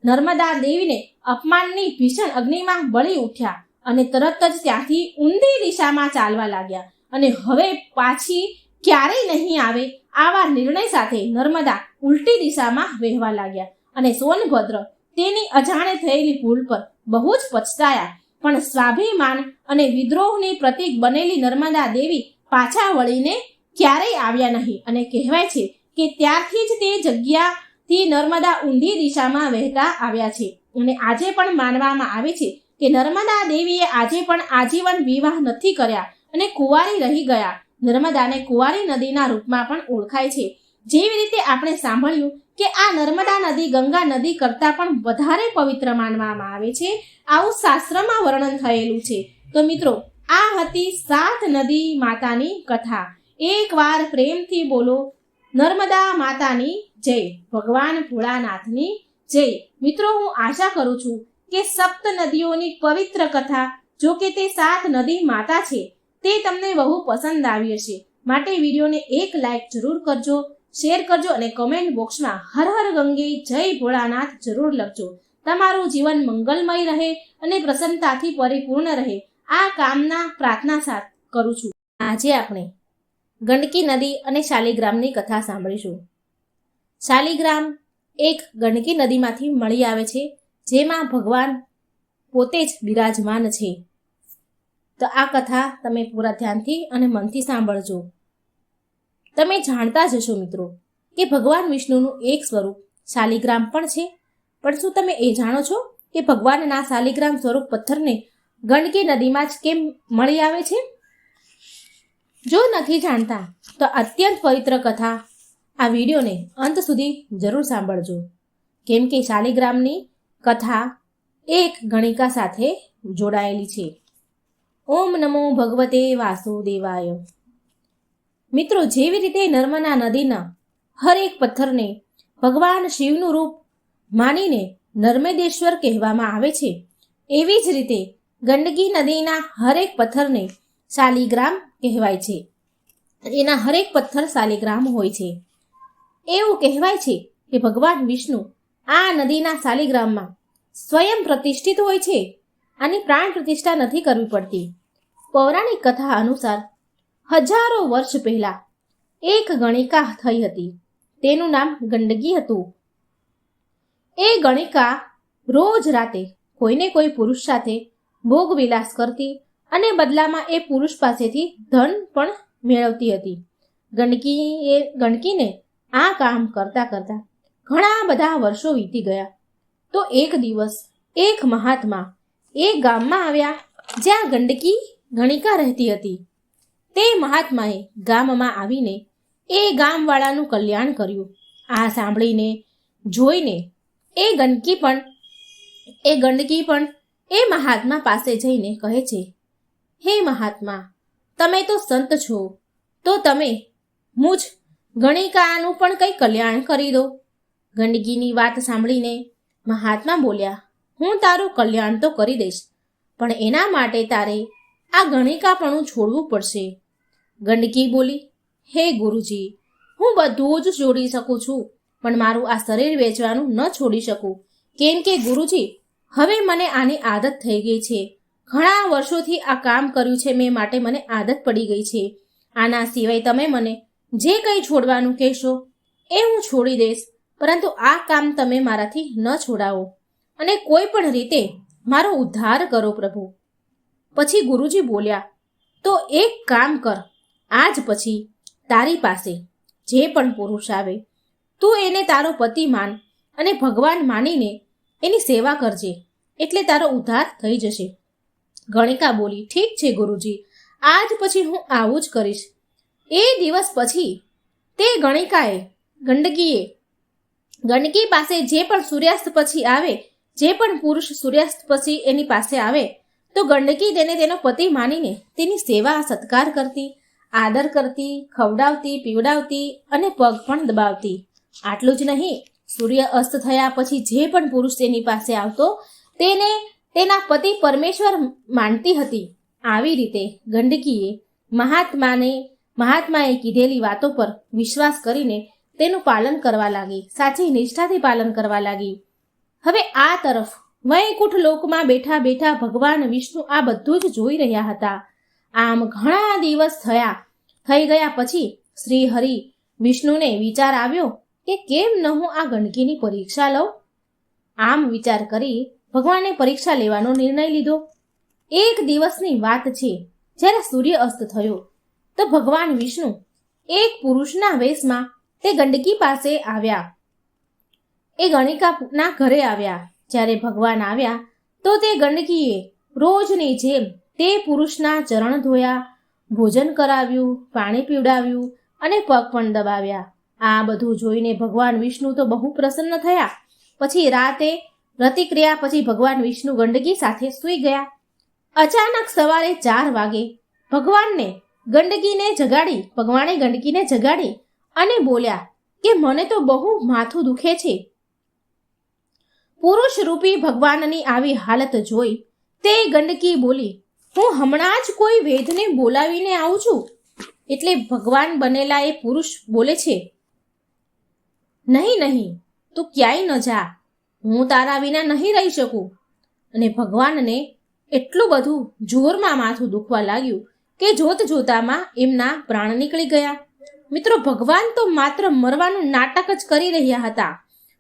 નર્મદા દેવીને અપમાનની ભીષણ અગ્નિમાં બળી ઉઠ્યા અને તરત જ ત્યાંથી ઊંધી દિશામાં ચાલવા લાગ્યા અને હવે પાછી ક્યારેય નહીં આવે આવા નિર્ણય સાથે નર્મદા ઉલટી દિશામાં વહેવા લાગ્યા અને સોનભદ્ર તેની અજાણે થયેલી ભૂલ પર બહુ જ પછતાયા. પણ સ્વાભિમાન અને વિદ્રોહની પ્રતીક બનેલી નર્મદા દેવી પાછા વળીને ક્યારેય આવ્યા નહીં અને કહેવાય છે કે ત્યારથી જ તે જગ્યાથી નર્મદા ઊંધી દિશામાં વહેતા આવ્યા છે. અને આજે પણ માનવામાં આવે છે કે નર્મદા દેવીએ આજે પણ આજીવન વિવાહ નથી કર્યા અને કુંવારી રહી ગયા. નર્મદાને કુંવારી નદીના રૂપમાં પણ ઓળખાય છે. જેવી રીતે આપણે સાંભળ્યું કે આ નર્મદા નદી ગંગા નદી કરતાં પણ વધારે પવિત્ર માનવામાં આવે છે, આવું શાસ્ત્રમાં વર્ણન થયેલું છે. તો મિત્રો, આ હતી 7 નદી માતાની કથા. એકવાર પ્રેમથી બોલો નર્મદા માતાની જય, ભગવાન ભોળાનાથની જય. મિત્રો, હું આશા કરું છું કે 7 નદીઓની પવિત્ર કથા, જો કે તે 7 નદી માતા છે, તે તમને બહુ પસંદ આવી હશે. માટે વિડીયોને એક લાઈક જરૂર કરજો, શેર કરજો અને કમેન્ટ બોક્સમાં હર હર ગંગે જય ભોળાનાથ જરૂર લખજો. તમારું જીવન મંગલમય રહે અને પ્રસન્નતાથી પરિપૂર્ણ રહે આ કામના પ્રાર્થના સાથે કરું છું. આજે આપણે ગંડકી નદી અને શાલિગ્રામની કથા સાંભળીશું. શાલિગ્રામ એક ગંડકી નદીમાંથી મળી આવે છે, જેમાં ભગવાન પોતે જ બિરાજમાન છે. તો આ કથા તમે પૂરા ધ્યાનથી અને મનથી સાંભળજો. તમે જાણતા જ હશો મિત્રો કે ભગવાન વિષ્ણુનું એક સ્વરૂપ શાલિગ્રામ પણ છે. પણ શું તમે એ જાણો છો કે ભગવાનના શાલિગ્રામ સ્વરૂપ પથ્થરને ગંડકી નદીમાં જ કેમ મળી આવે છે? જો નથી જાણતા તો અત્યંત પવિત્ર કથા આ વિડીયોને અંત સુધી જરૂર સાંભળજો, કેમ કે શાલિગ્રામની કથા એક ગણિકા સાથે જોડાયેલી છે. ઓમ નમો ભગવતે વાસુદેવાય. મિત્રો, જેવી રીતે નર્મદા નદીના હર એક પથ્થરને ભગવાન શિવનું રૂપ માનીને નર્મદેશ્વર કહેવામાં આવે છે, એવી જ રીતે ગંડકી નદીના હરેક પથ્થરને શાલિગ્રામ કહેવાય છે. એના હરેક પથ્થર શાલિગ્રામ હોય છે. એવું કહેવાય છે કે ભગવાન વિષ્ણુ આ નદીના શાલિગ્રામમાં સ્વયં પ્રતિષ્ઠિત હોય છે. આની પ્રાણ પ્રતિષ્ઠા નથી કરવી પડતી. પૌરાણિક કથા અનુસાર હજારો વર્ષ પહેલા એક ગણિકા થઈ હતી. તેનું નામ ગંડકી હતું. એ ગણિકા રોજ રાતે કોઈને કોઈ પુરુષ સાથે ભોગવિલાસ કરતી અને બદલામાં એ પુરુષ પાસેથી ધન પણ મેળવતી હતી. ગંડકીને આ કામ કરતા કરતા ઘણા બધા વર્ષો વીતી ગયા. તો એક દિવસ એક મહાત્મા એ ગામમાં આવ્યા જ્યાં ગણિકા રહેતી હતી. તે મહાત્માએ ગામમાં આવીને એ ગામવાળાનું કલ્યાણ કર્યું. આ સાંભળીને જોઈને એ ગંડકી પણ એ મહાત્મા પાસે જઈને કહે છે, હે મહાત્મા, તમે તો સંત છો, તો તમે મુજ ગણિકાનું પણ કંઈ કલ્યાણ કરી દો. ગંડકીની વાત સાંભળીને મહાત્મા બોલ્યા, હું તારું કલ્યાણ તો કરી દઈશ, પણ એના માટે તારે આ ગણિકાપણું છોડવું પડશે. ગંડકી બોલી, હે ગુરુજી, હું બધું જ છોડી શકું છું, પણ મારું આ શરીર વેચવાનું ન છોડી શકું, કેમ કે ગુરુજી, હવે મને આની આદત થઈ ગઈ છે. ઘણા વર્ષોથી આ કામ કર્યું છે મેં, માટે મને આદત પડી ગઈ છે. આના સિવાય તમે મને જે કંઈ છોડવાનું કહેશો એ હું છોડી દઈશ, પરંતુ આ કામ તમે મારાથી ન છોડાવો અને કોઈ પણ રીતે મારો ઉદ્ધાર કરો પ્રભુ. પછી ગુરુજી બોલ્યા, તો એક કામ કર, આજ પછી તારી પાસે જે પણ પુરુષ આવે તું એને તારો પતિ માન અને ભગવાન માનીને એની સેવા કરજે, એટલે તારો ઉદ્ધાર થઈ જશે. ગણિકા બોલી, ઠીક છે ગુરુજી, આજ પછી હું આવું જ કરીશ. એ દિવસ પછી તે ગંડકી પાસે જે પણ સૂર્યાસ્ત પછી આવે, જે પણ પુરુષ સૂર્યાસ્ત પછી એની પાસે આવે તો ગંડકી તેને તેનો પતિ માનીને તેની સેવા સત્કાર કરતી, આદર કરતી, ખવડાવતી, પીવડાવતી અને પગ પણ દબાવતી. આટલું જ નહીં, સૂર્ય અસ્ત થયા પછી જે પણ પુરુષ તેની પાસે આવતો તેને તેના પતિ પરમેશ્વર માનતી હતી. આવી રીતે ગંડકીએ મહાત્માએ કીધેલી વાતો પર વિશ્વાસ કરીને તેનું પાલન કરવા લાગી, સાચી નિષ્ઠાથી પાલન કરવા લાગી. હવે આ તરફ વૈકુંઠ લોકમાં બેઠા બેઠા ભગવાન વિષ્ણુ આ બધું જ જોઈ રહ્યા હતા. આમ ઘણા દિવસ થઈ ગયા પછી શ્રી હરિ વિષ્ણુને વિચાર આવ્યો કે કેમ ન હું આ ગંડકીની પરીક્ષા લઉં. આમ વિચાર કરી ભગવાને પરીક્ષા લેવાનો નિર્ણય લીધો. એક દિવસની વાત છે, જ્યારે સૂર્ય અસ્ત થયો તો ભગવાન વિષ્ણુ એક પુરુષના વેશમાં તે ગંડકી પાસે આવ્યા. એ ગણિકાના ઘરે આવ્યા. જ્યારે ભગવાન આવ્યા તો તે ગંડકીએ રોજની જેમ તે પુરુષના ચરણ ધોયા, ભોજન કરાવ્યું, પાણી પીવડાવ્યું અને પગ પણ દબાવ્યા. આ બધું જોઈને ભગવાન વિષ્ણુ તો બહુ પ્રસન્ન થયા. પછી રાતે પ્રતિક્રિયા પછી ભગવાન વિષ્ણુ ગંડકી સાથે સૂઈ ગયા. અચાનક સવારે 4 વાગે ભગવાને ગંડકીને જગાડી અને બોલ્યા કે મને તો બહુ માથું દુખે છે. પુરુષ રૂપી ભગવાનની આવી હાલત જોઈ તે ગંડકી બોલી, હું હમણાં જ કોઈ વૈદ્યને બોલાવીને આવું છું. એટલે ભગવાન બનેલા એ પુરુષ બોલે છે, નહીં નહીં, તું ક્યાંય ન જા, હું તારા વિના નહીં રહી શકું. અને ભગવાનને એટલું બધું જોરમાં માથું દુખવા લાગ્યું કે જોત જોતામાં એમના પ્રાણ નીકળી ગયા. મિત્રો, ભગવાન તો માત્ર મરવાનું નાટક જ કરી રહ્યા હતા.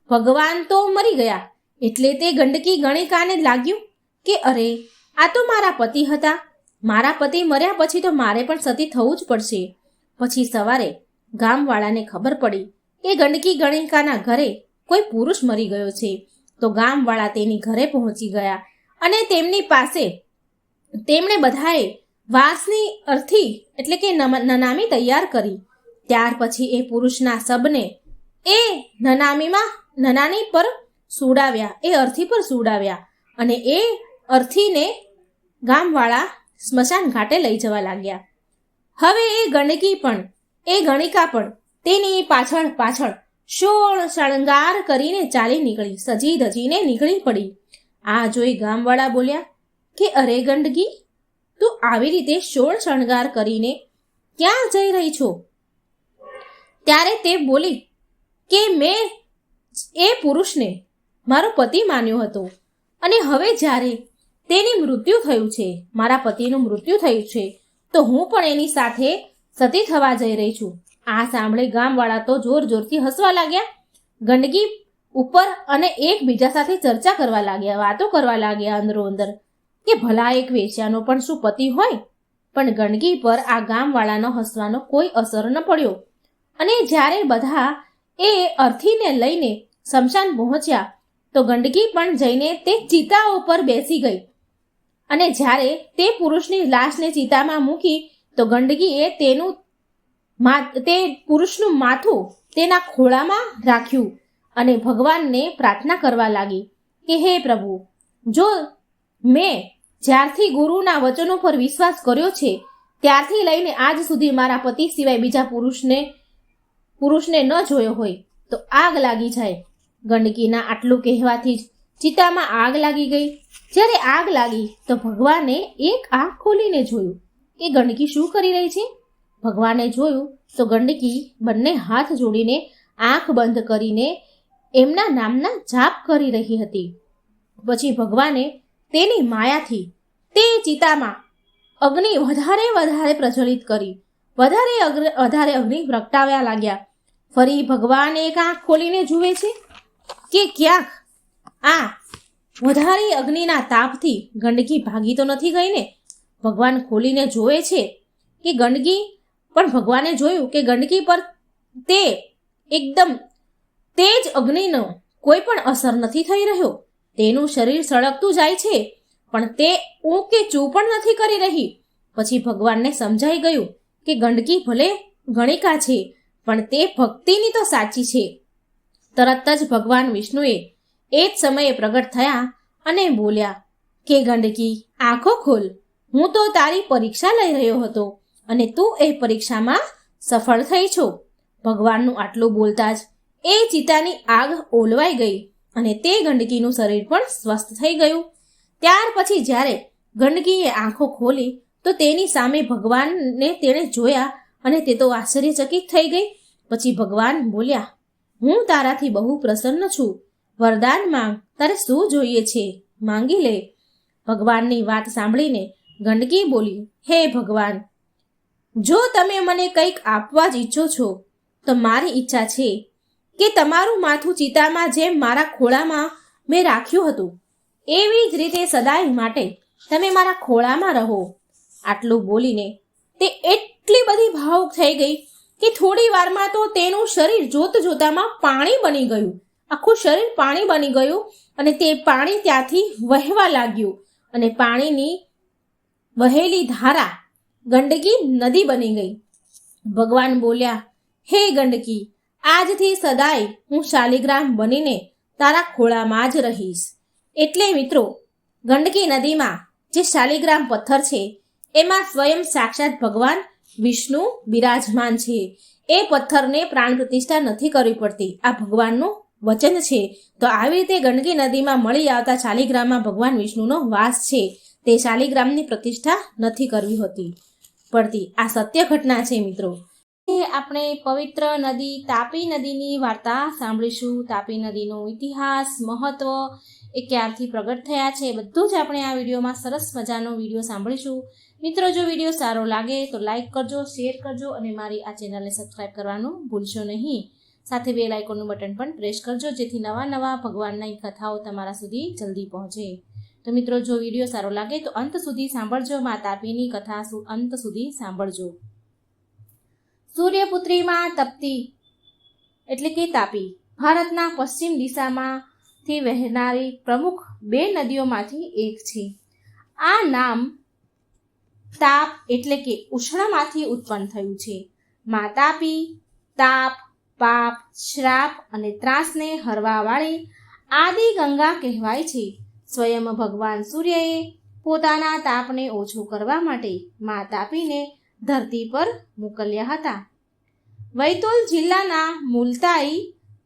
ભગવાન તો મરી ગયા એટલે તે ગંડકી ગણિકાને લાગ્યું કે અરે, આ તો મારા પતિ હતા. મારા પતિ મર્યા પછી તો મારે પણ સતી થવું જ પડશે. પછી સવારે ગામવાળાને ખબર પડી કે ગંડકી ગણિકાના ઘરે કોઈ પુરુષ મરી ગયો છે. તો ગામવાળા તેની ઘરે પહોંચી ગયા અને તેમની પાસે તેમણે બધાએ વાંસની અર્થી એટલે કે નનામી તૈયાર કરી. ત્યાર પછી એ પુરુષના શબને એ નનાની પર સુડાવ્યા, એ અર્થી પર સુડાવ્યા અને એ અર્થીને ગામવાળા સ્મશાન ઘાટે લઈ જવા લાગ્યા. હવે એ ગણિકા પણ તેની પાછળ પાછળ શોળ શણગાર કરીને ચાલી નીકળી, સજી ધજીને નીકળી પડી. આ જોઈ ગામવાળા બોલ્યા કે અરે ગંડકી, તું આવી રીતે શોળ શણગાર કરીને ક્યાં જઈ રહી છો? ત્યારે તે બોલી કે મેં એ પુરુષને મારો પતિ માન્યો હતો અને હવે જ્યારે તેની મૃત્યુ થયું છે, મારા પતિનું મૃત્યુ થયું છે, તો હું પણ એની સાથે સતી થવા જઈ રહી છું. આ સાંભળી ગામવાળા તો જોર જોરથી હસવા લાગ્યા. ગંડકી ઉપર અને એકબીજા સાથે ચર્ચા કરવા લાગ્યા, વાતો કરવા લાગ્યા અંદરો અંદર કે ભલા એક વેશ્યાનો પણ શું પતિ હોય. પણ ગંડકી પર આ ગામવાળાનો હસવાનો કોઈ અસર ન પડ્યો. અને જ્યારે બધા એ અર્થીને લઈને સ્મશાન પહોંચ્યા તો ગંડકી પણ જઈને તે ચિતા ઉપર બેસી ગઈ. અને જ્યારે તે પુરુષની લાશને ચિતામાં મૂકી તો ગંડકીએ તે પુરુષનું માથું તેના ખોળામાં રાખ્યું અને ભગવાનને પ્રાર્થના કરવા લાગી કે હે પ્રભુ, જો મેં જ્યારથી ગુરુના વચનો પર વિશ્વાસ કર્યો છે ત્યારથી લઈને આજ સુધી મારા પતિ સિવાય બીજા પુરુષને ન જોયો હોય તો આગ લાગી જાય. ગંડકીના આટલું કહેવાથી જ ચિતામાં આગ લાગી ગઈ. જ્યારે આગ લાગી તો ભગવાને એક આંખ ખોલીને જોયું કે ગંડકી શું કરી રહી છે. ભગવાને જોયું તો ગંડકી બંને હાથ જોડીને આંખ બંધ કરીને એમના નામના જાપ કરી રહી હતી. પછી ભગવાને તેની માયાથી તે ચિતામાં અગ્નિ વધારે પ્રજ્વલિત કરી, વધારે અગ્નિ પ્રગટાવ્યા લાગ્યા. ફરી ભગવાન એક આંખ ખોલીને જુએ છે કે ક્યાંક આ વધારે અગ્નિના તાપથી ગંડકી ભાગી તો નથી ગઈ ને. ભગવાન ખોલીને જોવે છે કે ગંડકી, પણ ભગવાને જોયું કે ગંડકી પર તે એકદમ તેજ અગ્નિનો કોઈ પણ અસર નથી થઈ રહ્યો. તેનું શરીર સળગતું જાય છે પણ તે ઊં કે ચૂ પણ નથી કરી રહી. પછી ભગવાનને સમજાઈ ગયું કે ગંડકી ભલે ગણિકા છે પણ તે ભક્તિની તો સાચી છે. તરત જ ભગવાન વિષ્ણુએ એ જ સમયે પ્રગટ થયા અને બોલ્યા કે ગંડકી, આંખો ખોલ, હું તો તારી પરીક્ષા લઈ રહ્યો હતો અને તું એ પરીક્ષામાં સફળ થઈ છો. ભગવાનનું આટલું બોલતા જ એ ચિતાની આગ ઓલવાઈ ગઈ અને તે ગંડકીનું શરીર પણ સ્વસ્થ થઈ ગયું. ત્યાર પછી જ્યારે ગંડકીએ આંખો ખોલી તો તેની સામે ભગવાનને તેણે જોયા અને તે તો આશ્ચર્યચકિત થઈ ગઈ. પછી ભગવાન બોલ્યા, હું તારાથી બહુ પ્રસન્ન છું. વરદાન માંગ, તારે શું જોઈએ છે માંગી લે. ભગવાનની વાત સાંભળીને ગંડકી બોલી, હે ભગવાન, જો તમે મને કંઈક આપવા જ ઈચ્છો છો તો મારી ઈચ્છા છે કે તમારું માથું ચિતામાં જેમ મારા ખોળામાં મેં રાખ્યું હતું એવી જ રીતે સદાય માટે તમે મારા ખોળામાં રહો. આટલું બોલીને તે એટલી બધી ભાવુક થઈ ગઈ કે થોડી વારમાં તો તેનું શરીર જોતામાં પાણી બની ગયું. આખું શરીર પાણી બની ગયું અને તે પાણી ત્યાંથી વહેવા લાગ્યું અને પાણીની વહેલી ધારા ગંડકી નદી બની ગઈ. ભગવાન બોલ્યા, હે ગંડકી, આજથી સદાય હું શાલિગ્રામ બનીને તારા ખોળામાં જ રહીશ. એટલે મિત્રો, ગંડકી નદીમાં જે શાલિગ્રામ પથ્થર છે એમાં સ્વયં સાક્ષાત ભગવાન વિષ્ણુ બિરાજમાન છે. એ પથ્થરને પ્રાણ પ્રતિષ્ઠા નથી કરવી પડતી, આ ભગવાનનું વચન છે. તો આવી રીતે ગંડકી નદીમાં મળી આવતા શાલિગ્રામમાં ભગવાન વિષ્ણુનો વાસ છે. તે શાલિગ્રામની પ્રતિષ્ઠા નથી કરવી પડતી. આ સત્ય ઘટના છે મિત્રો. આપણે પવિત્ર નદી તાપી નદીની વાર્તા સાંભળીશું. તાપી નદીનો ઇતિહાસ, મહત્વ, એ ક્યારથી પ્રગટ થયા છે, બધું જ આપણે આ વિડીયોમાં સરસ મજાનો વિડીયો સાંભળીશું. મિત્રો, જો વિડીયો સારો લાગે તો લાઈક કરજો, શેર કરજો અને મારી આ ચેનલને સબસ્ક્રાઈબ કરવાનું ભૂલશો નહીં. સાથે બેલ આઇકોનનું બટન પણ પ્રેસ કરજો, જેથી નવા ભગવાનની કથાઓ તમારા સુધી જલ્દી પહોંચે. તો મિત્રો, જો વિડીયો સારો લાગે તો અંત સુધી સાંભળજો. મા તાપીની કથા અંત સુધી સાંભળજો. સૂર્યપુત્રીમાં તપતી એટલે કે તાપી ભારતના પશ્ચિમ દિશામાંથી વહેનારી પ્રમુખ 2 નદીઓમાંથી એક છે. આ નામ તાપ એટલે કે ઉષ્ણમાંથી ઉત્પન્ન થયું છે. મા તાપી તાપ, પાપ, શ્રાપ અને ત્રાસને હરવાવાળી આદિ ગંગા કહેવાય છે. સ્વયં ભગવાન સૂર્યએ પોતાના તાપને ઓછો કરવા માટે મા તાપીને ધરતી પર મોકલ્યા હતા. વૈતુલ જિલ્લાના મુલતાઈ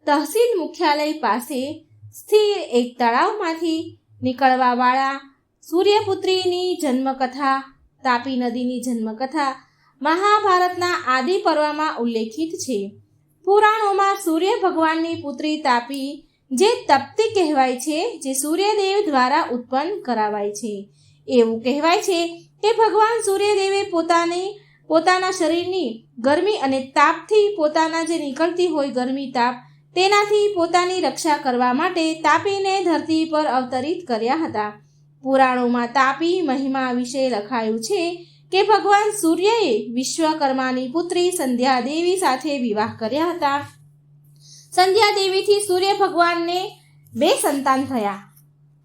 તહસીલ મુખ્યાલય પાસે સ્થિર એક તળાવમાંથી નીકળવાવાળા સૂર્યપુત્રીની જન્મકથા, તાપી નદીની જન્મકથા મહાભારતના આદિ પર્વમાં ઉલ્લેખિત છે. પુરાણોમાં સૂર્ય ભગવાનની પુત્રી તાપી જે તપ્તી કહેવાય છે, જે સૂર્યદેવ દ્વારા ઉત્પન્ન કરાવાય છે. એવું કહેવાય છે કે ભગવાન સૂર્યદેવે પોતાના શરીરની ગરમી અને તાપથી પોતાના જે નીકળતી હોય ગરમી તાપ, તેનાથી પોતાની રક્ષા કરવા માટે તાપીને ધરતી પર અવતરિત કર્યા હતા. પુરાણોમાં તાપી મહિમા વિશે લખાયું છે કે ભગવાન સૂર્યએ વિશ્વકર્માની પુત્રી સંધ્યા દેવી સાથે વિવાહ કર્યા હતા. સંધ્યા દેવીથી સૂર્ય ભગવાનને 2 સંતાન થયા.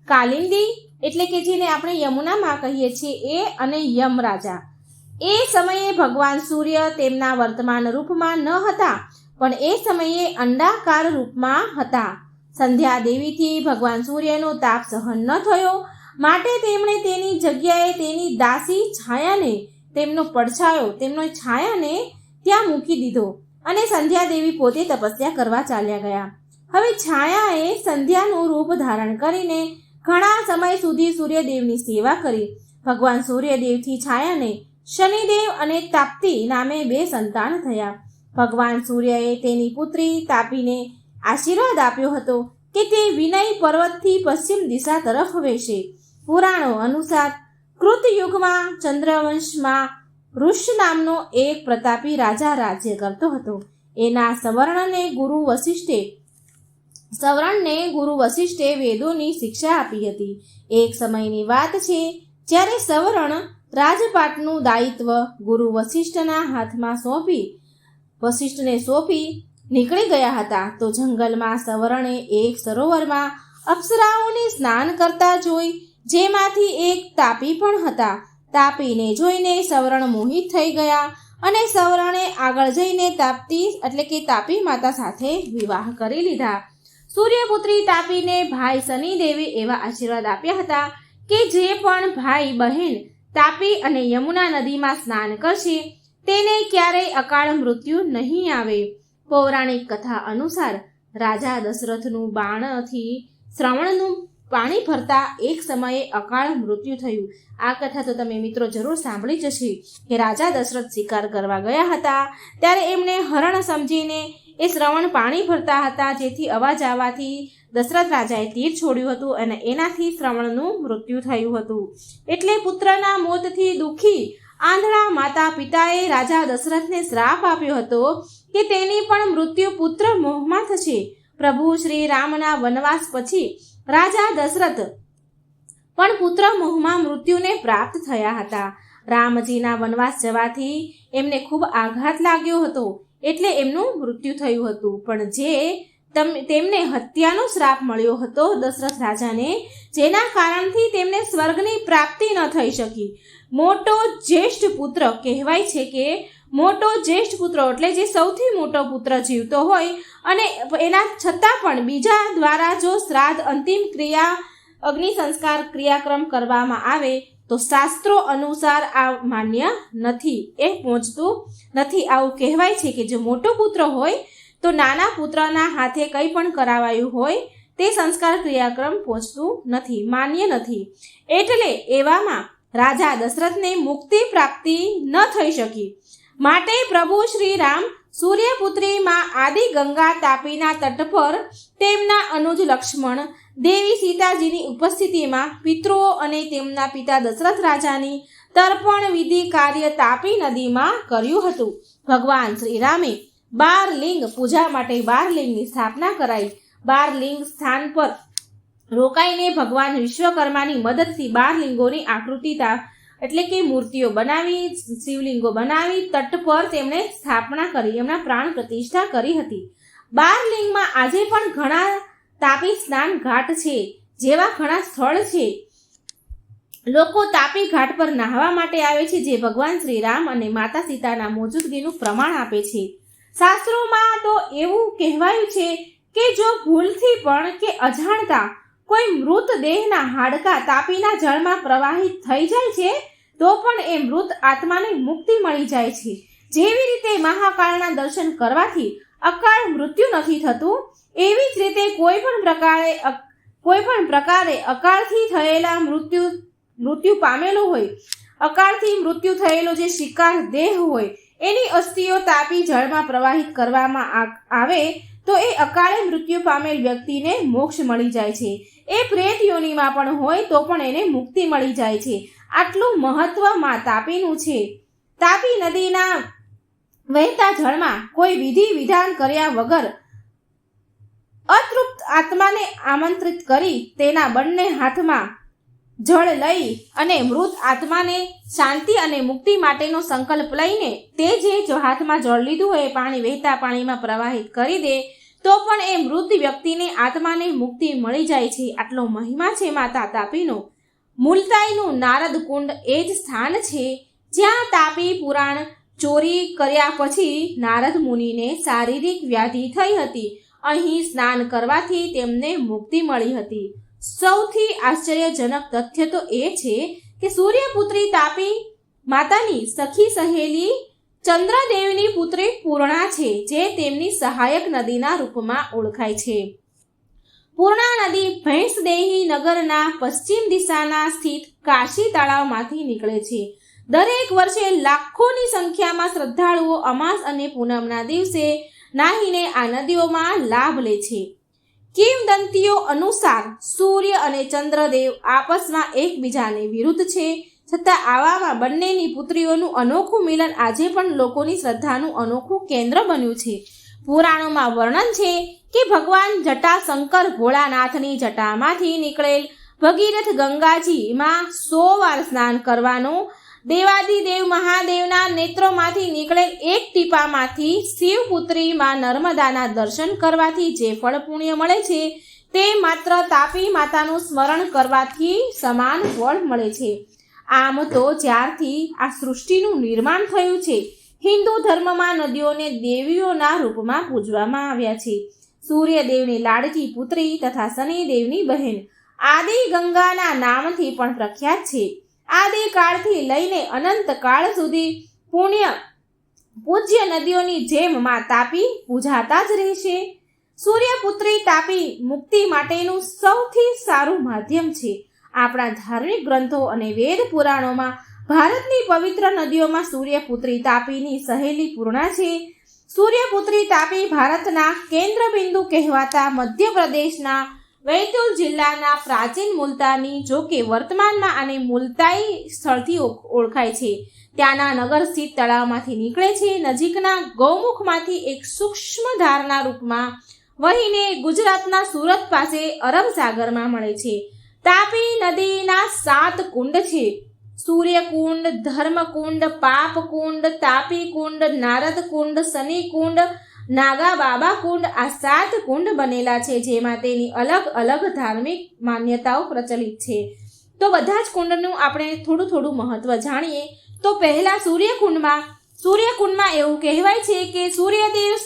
કાલિંદી એટલે કે જેને આપણે યમુનામાં કહીએ છીએ, એ અને યમરાજા. એ સમયે ભગવાન સૂર્ય તેમના વર્તમાન રૂપમાં ન હતા, પણ એ સમયે અંડાકાર રૂપમાં હતા. સંધ્યા દેવીથી ભગવાન સૂર્યનો તાપ સહન ન થયો, માટે તેમણે તેની જગ્યાએ તેની દાસી છાયાને, તેમનો પડછાયો, તેમનો છાયાને ત્યાં મૂકી દીધો અને સંધ્યા દેવી પોતે તપસ્યા કરવા ચાલ્યા ગયા. હવે છાયાએ સંધ્યાનું રૂપ ધારણ કરીને ઘણા સમય સુધી સૂર્યદેવની સેવા કરી. ભગવાન સૂર્યદેવથી છાયાને શનિદેવ અને તાપ્તી નામે 2 સંતાન થયા. ભગવાન સૂર્યએ તેની પુત્રી તાપીને આશીર્વાદ આપ્યો હતો કે તે વિનય પર્વતથી પશ્ચિમ દિશા તરફ વહેશે. પુરાણો અનુસાર કૃતયુગમાં ચંદ્રવંશમાં ઋષ નામનો એક પ્રતાપી રાજા રાજ્ય કરતો હતો. એના સવર્ણને ગુરુ વશિષ્ઠે વેદોની શિક્ષા આપી હતી. એક સમયની વાત છે જ્યારે સવર્ણ રાજપાટનું દાયિત્વ ગુરુ વશિષ્ઠના હાથમાં વશિષ્ઠને સોંપી નીકળી ગયા હતા. તો જંગલમાં સવર્ણે એક સરોવરમાં અપ્સરાઓને સ્નાન કરતા જોઈ, જેમાંથી એક તાપી પણ હતા. તાપીને જોઈને સવર્ણ મોહિત થઈ ગયા અને સવર્ણે આગળ જઈને તાપી માતા સાથે વિવાહ કરી લીધા. સૂર્યપુત્રી તાપીને ભાઈ શનિદેવે એવા આશીર્વાદ આપ્યા હતા કે જે પણ ભાઈ બહેન તાપી અને યમુના નદીમાં સ્નાન કરશે તેને ક્યારેય અકાળ મૃત્યુ નહીં આવે. પૌરાણિક કથા અનુસાર રાજા દશરથનું બાણથી શ્રવણનું પાણી ભરતા એક સમયે અકાળ મૃત્યુ થયું. આ કથા તો તમે મિત્રો જરૂર સાંભળી જ હશે કે રાજા દશરથ શિકાર કરવા ગયા હતા, ત્યારે એમણે હરણ સમજીને એ શ્રવણ પાણી ભરતા હતા, જેથી અવાજ આવવાથી દશરથ રાજાએ તીર છોડ્યું હતું અને એનાથી શ્રવણનું મૃત્યુ થયું હતું. એટલે પુત્રના મોતથી દુઃખી આંધળા માતા પિતાએ રાજા દશરથને શ્રાપ આપ્યો હતો કે તેની પણ મૃત્યુ પુત્ર મોહમાં થશે. પ્રભુ શ્રી રામના વનવાસ પછી રાજા દશરથ પણ પુત્ર મોહમાં મૃત્યુને પ્રાપ્ત થયા હતા. રામજીના વનવાસ જવાથી એમને ખૂબ આઘાત લાગ્યો હતો, એટલે એમનું મૃત્યુ થયું હતું. પણ તેમને હત્યાનો શ્રાપ મળ્યો હતો દશરથ રાજાને, જેના કારણથી તેમને સ્વર્ગની પ્રાપ્તિ ન થઈ શકી. મોટો જ્યેષ્ઠ પુત્ર કહેવાય છે કે મોટો જ્યેષ્ઠ પુત્ર એટલે જે સૌથી મોટો પુત્ર જીવતો હોય અને એના છતાં પણ બીજા દ્વારા જો શ્રાદ્ધ, અંતિમ ક્રિયા, અગ્નિ સંસ્કાર ક્રિયાક્રમ કરવામાં આવે તો શાસ્ત્રો અનુસાર આ માન્ય નથી, એ પહોંચતું નથી. આવું કહેવાય છે કે જો મોટો પુત્ર હોય તો નાના પુત્રના હાથે કંઈ પણ કરાવાયું હોય તે સંસ્કાર ક્રિયાક્રમ પહોંચતું નથી, માન્ય નથી. એટલે એવામાં રાજા દશરથને મુક્તિ પ્રાપ્તિ ન થઈ શકી. માટે પ્રભુ શ્રી રામ સૂર્યપુત્રી માં આદિ ગંગા તાપીના તટ પર તેમના અનુજ લક્ષ્મણ, દેવી સીતાજીની ઉપસ્થિતિમાં પિતૃઓ અને તેમના પિતા દશરથ રાજાની તર્પણ વિધિ કાર્ય તાપી નદીમાં કર્યું હતું. ભગવાન શ્રી રામે 12 લિંગ પૂજા માટે 12 લિંગની સ્થાપના કરાઈ. 12 લિંગ સ્થાન પર રોકાઈને ભગવાન વિશ્વકર્માની મદદથી 12 લિંગોની આકૃતિ એટલે કે મૂર્તિઓ બનાવી, શિવલિંગો બનાવી તટ પર તેમણે સ્થાપના કરી, એમના પ્રાણ પ્રતિષ્ઠા કરી હતી. 12 લિંગમાં આજે પણ ઘણા તાપી સ્નાન ઘાટ છે જેવા ઘણા સ્થળ છે. લોકો તાપી ઘાટ પર નહાવા માટે આવે છે, જે ભગવાન શ્રી રામ અને માતા સીતાના મોજૂદગીનું પ્રમાણ આપે છે. શાસ્ત્રોમાં તો એવું કહેવાયું છે કે જો ભૂલથી પણ કે અજાણતા કોઈ મૃતદેહના હાડકાં તાપીના જળમાં પ્રવાહિત થઈ જાય છે તો પણ એ મૃત આત્માને મુક્તિ મળી જાય છે. જેવી રીતે મહાકાળના દર્શન કરવાથી અકાળ મૃત્યુ નથી થતું, એવી જ રીતે કોઈ પણ પ્રકારે અકાળથી થયેલા મૃત્યુ પામેલો હોય, અકાળથી મૃત્યુ થયેલો જે શિકાર દેહ હોય એની અસ્થિઓ તાપી જળમાં પ્રવાહિત કરવામાં આવે તો એ અકાળે મૃત્યુ પામેલ વ્યક્તિને મોક્ષ મળી જાય છે. એ પ્રેત યોનિમાં પણ હોય તો પણ એને મુક્તિ મળી જાય છે. આટલું મહત્વ માં તાપીનું છે. તાપી નદીના વહેતા જળમાં કોઈ વિધિ વિધાન કર્યા વગર અતૃપ્ત આત્માને આમંત્રિત કરી તેના બંને હાથમાં જળ લઈ અને મૃત આત્માને શાંતિ અને મુક્તિ માટેનો સંકલ્પ લઈને તે જે હાથમાં જળ લીધું હોય એ પાણી વહેતા પાણીમાં પ્રવાહિત કરી દે તો પણ એ મૃત વ્યક્તિને આત્માને મુક્તિ મળી જાય છે. આટલો મહિમા છે માતા તાપીનો. મુલતાઈનું નારદ કુંડ એ જ સ્થાન છે જ્યાં તાપી પુરાણ ચોરી કર્યા પછી નારદ મુનિને શારીરિક વ્યાધિ થઈ હતી. અહીં સ્નાન કરવાથી તેમને મુક્તિ મળી હતી. સૌથી આશ્ચર્યજનક તથ્ય તો એ છે કે સૂર્યપુત્રી તાપી માતાની સખી સહેલી ચંદ્રદેવની પુત્રી પૂર્ણા છે, જે તેમની સહાયક નદીના રૂપમાં ઓળખાય છે. પૂર્ણા નદી ભેંસદેહી નગરના પશ્ચિમ દિશાના સ્થિત કાશી તળાવમાંથી નીકળે છે. દરેક વર્ષે લાખોની સંખ્યામાં શ્રદ્ધાળુઓ અમાસ અને પૂનમના દિવસે નાહીને આ નદીઓમાં લાભ લે છે. કિંવદંતીઓ અનુસાર સૂર્ય અને ચંદ્રદેવ આપસમાં એકબીજાને વિરુદ્ધ છે, છતાં આવામાં બંનેની પુત્રીઓનું અનોખું મિલન આજે પણ લોકોની શ્રદ્ધાનું અનોખું કેન્દ્ર બન્યું છે. પુરાણોમાં વર્ણન છે કે ભગવાન જટાશંકર ભોળાનાથની જટામાંથી નીકળેલ ભગીરથ ગંગાજીમાં 100 વાર સ્નાન કરવાનું, દેવાદિદેવ મહાદેવના નેત્રોમાંથી નીકળેલ એક ટીપામાંથી શિવપુત્રી માં નર્મદાના દર્શન કરવાથી જે ફળ પુણ્ય મળે છે તે માત્ર તાપી માતાનું સ્મરણ કરવાથી સમાન ફળ મળે છે. આમ તો જ્યારથી આ સૃષ્ટિનું નિર્માણ થયું છે હિન્દુ ધર્મમાં નદીઓને દેવીઓના રૂપમાં પૂજવામાં આવ્યા છે. સૂર્યદેવની લાડકી પુત્રી તથા શનિદેવની બહેન આદિ ગંગાના નામથી પણ પ્રખ્યાત છે. આદિકાળથી લઈને અનંત કાળ સુધી પૂજ્ય નદીઓની જેમ માં તાપી પૂજાતા જ રહેશે. સૂર્યપુત્રી તાપી મુક્તિ માટેનું સૌથી સારું માધ્યમ છે. આપણા ધાર્મિક ગ્રંથો અને વેદ પુરાણોમાં ભારતની પવિત્ર નદીઓમાં સૂર્યપુત્રી તાપીની સહેલી પૂર્ણા છે. સૂર્યપુત્રી તાપી ભારતના કેન્દ્રબિંદુ કહેવાતા મધ્યપ્રદેશના વૈતુલ જિલ્લાના પ્રાચીન મુલતાની, જો કે વર્તમાનમાં આને મુલતાઈ સ્થળથી ઓળખાય છે, ત્યાંના નગર સ્થિત તળાવમાંથી નીકળે છે. નજીકના ગૌમુખમાંથી એક સૂક્ષ્મ ધારના રૂપમાં વહીને ગુજરાતના સુરત પાસે અરબ સાગરમાં મળે છે. તાપી નદીના 7 કુંડ છે: સૂર્યકુંડ, ધર્મકુંડ, પાપકુંડ, તાપી કુંડ, નારદ કુંડ, શનિ કુંડ, નાગા બાબા કુંડ. આ 7 કુંડ બનેલા છે, જેમાં તેની અલગ અલગ ધાર્મિક માન્યતાઓ પ્રચલિત છે. તો બધા જ કુંડનું આપણે થોડું થોડું મહત્વ જાણીએ. તો પહેલા સૂર્યકુંડમાં એવું કહેવાય છે કે સૂર્યદેવે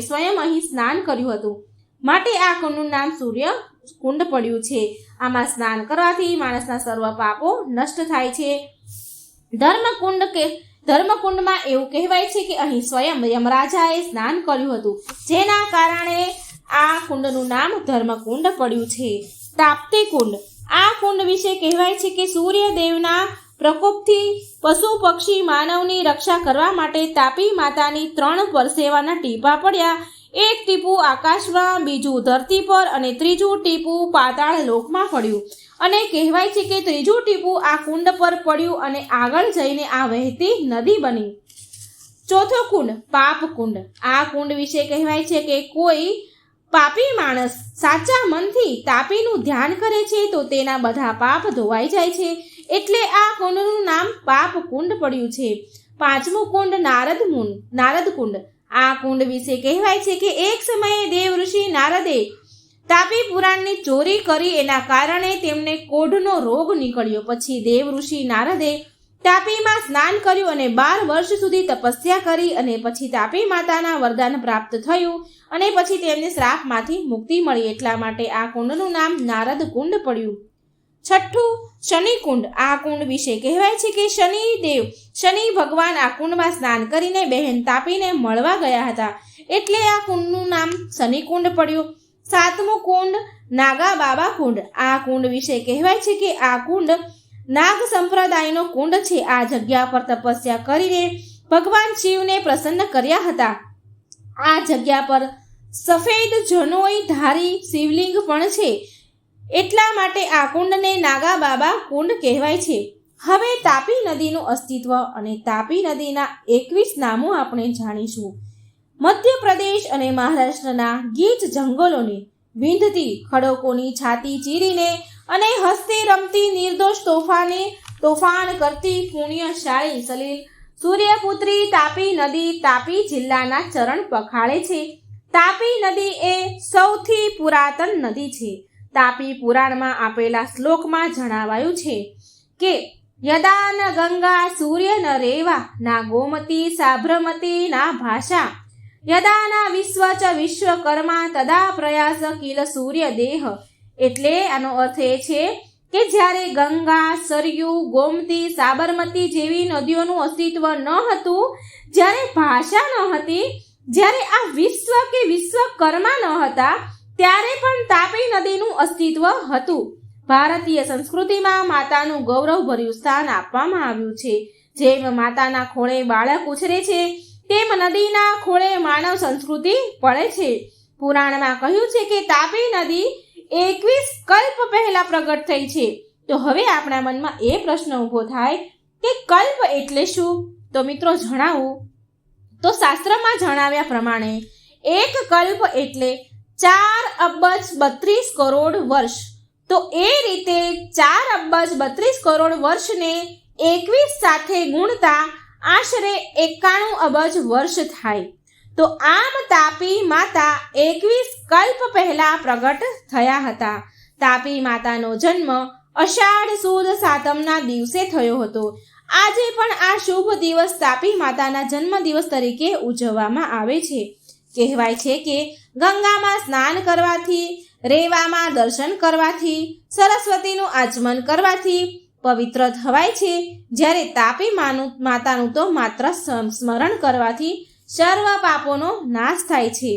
સ્વયં અહીં સ્નાન કર્યું હતું, માટે આ કુંડનું નામ સૂર્ય કુંડ પડ્યું છે. આમાં સ્નાન કરવાથી માણસના સર્વ પાપો નષ્ટ થાય છે. ધર્મકુંડમાં એવું કહેવાય છે કે અહીં સ્વયં યમરાજાએ સ્નાન કર્યું હતું, જેના કારણે આ કુંડનું નામ ધર્મકુંડ પડ્યું છે. તાપ્તી કુંડ, આ કુંડ વિશે કહેવાય છે કે સૂર્યદેવના પ્રકોપથી પશુ પક્ષી માનવની રક્ષા કરવા માટે તાપી માતાની 3 પરસેવાના ટીપા પડ્યા. એક ટીપું આકાશમાં, બીજું ધરતી પર અને ત્રીજું ટીપું પાતાળ લોકમાં પડ્યું. અને કહેવાય છે કે ત્રીજું ટીપું આ કુંડ પર પડ્યું અને આગળ જઈને આ વહેતી નદી બની. ચોથો કુંડ પાપ કુંડ. આ કુંડ વિશે કહેવાય છે કે કોઈ પાપી માણસ સાચા મનથી તાપીનું ધ્યાન કરે છે તો તેના બધા પાપ ધોવાઈ જાય છે, એટલે આ કુંડનું નામ પાપ કુંડ પડ્યું છે. પાંચમું કુંડ નારદ કુંડ. આ કુંડ વિશે કહેવાય છે કે એક સમયે દેવ ઋષિ નારદે તાપી પુરાણની ચોરી કરી, એના કારણે તેમને કોઢનો રોગ નીકળ્યો. પછી દેવ ઋષિ નારદે તાપીમાં સ્નાન કર્યું અને 12 વર્ષ સુધી તપસ્યા કરી અને પછી તાપી માતાના વરદાન પ્રાપ્ત થયું અને પછી તેમને શ્રાપમાંથી મુક્તિ મળી. એટલા માટે આ કુંડનું નામ નારદ કુંડ પડ્યું. છઠ્ઠું શનિ કુંડ. આ કુંડ વિશે કહેવાય છે કે શનિ ભગવાન આ કુંડમાં સ્નાન કરીને બહેન તાપીને મળવા ગયા હતા, એટલે આ કુંડનું નામ શનિ કુંડ પડ્યું. સાતમું કુંડ નાગા બાબા કુંડ. આ કુંડ વિશે કહેવાય છે કે આ કુંડ નાગ સંપ્રદાયનો કુંડ છે. આ જગ્યા પર તપસ્યા કરીને ભગવાન શિવને પ્રસન્ન કર્યા હતા. આ જગ્યા પર સફેદ જનોઈ ધારી શિવલિંગ પણ છે, એટલા માટે આ કુંડને નાગા બાબા કુંડ કહેવાય છે. હવે તાપી નદીનું અસ્તિત્વ અને તાપી નદીના 21 નામો આપણે જાણીશું. મધ્યપ્રદેશ અને મહારાષ્ટ્રના ગીચ જંગલોને વિંધતી ખડકોની છાતી ચીરીને અને હસતી રમતી નિર્દોષ તોફાન કરતી પુણ્યશાળી સલીલ સૂર્યપુત્રી તાપી નદી તાપી જિલ્લાના ચરણ પખાળે છે. તાપી નદી એ સૌથી પુરાતન નદી છે. તાપી પુરાણમાં આપેલા શ્લોકમાં જણાવાયું છે કે યદા ન ગંગા સૂર્ય ન રેવા ના ગોમતી સાભ્રમતી ના ભાષા યદા ના વિશ્વ ચ વિશ્વકર્મા તદા પ્રયાસ કિલ સૂર્ય દેહ. એટલે આનો અર્થ એ છે કે જ્યારે ગંગા, સરયુ, ગોમતી, સાબરમતી જેવી નદીઓનું અસ્તિત્વ ન હતું, જ્યારે ભાષા ન હતી, જ્યારે આ વિશ્વ કે વિશ્વકર્મા ન હતા, ત્યારે પણ તાપી નદીનું અસ્તિત્વ હતું. ભારતીય સંસ્કૃતિમાં માતાનું ગૌરવભર્યું સ્થાન આપવામાં આવ્યું છે. જેમ માતાના ખોળે બાળક ઉછરે છે, તેમ નદીના ખોળે માનવ સંસ્કૃતિ પડે છે. પુરાણમાં કહ્યું છે કે તાપી નદી 21 કલ્પ પહેલા પ્રગટ થઈ છે. તો હવે આપણા મનમાં એ પ્રશ્ન ઊભો થાય કે કલ્પ એટલે શું? તો મિત્રો જણાવું તો શાસ્ત્રમાં જણાવ્યા પ્રમાણે એક કલ્પ એટલે 4 અબજ 32 કરોડ વર્ષ. તો એ રીતે 4 અબજ 32 કરોડ વર્ષને 21 સાથે ગુણતા આશરે 91 અબજ વર્ષ થાય. તો આમ તાપી માતા 21 કલ્પ પહેલા પ્રગટ થયા હતા. તાપી માતાનો જન્મ અષાઢ સુદ સાતમના દિવસે થયો હતો. આજે પણ આ શુભ દિવસ તાપી માતાના જન્મ દિવસ તરીકે ઉજવવામાં આવે છે. કહેવાય છે કે ગંગામાં સ્નાન કરવાથી, રેવામાં દર્શન કરવાથી, સરસ્વતીનું આચમન કરવાથી પવિત્ર થવાય છે, જ્યારે તાપી માતાનું તો માત્ર સ્મરણ કરવાથી સર્વ પાપોનો નાશ થાય છે.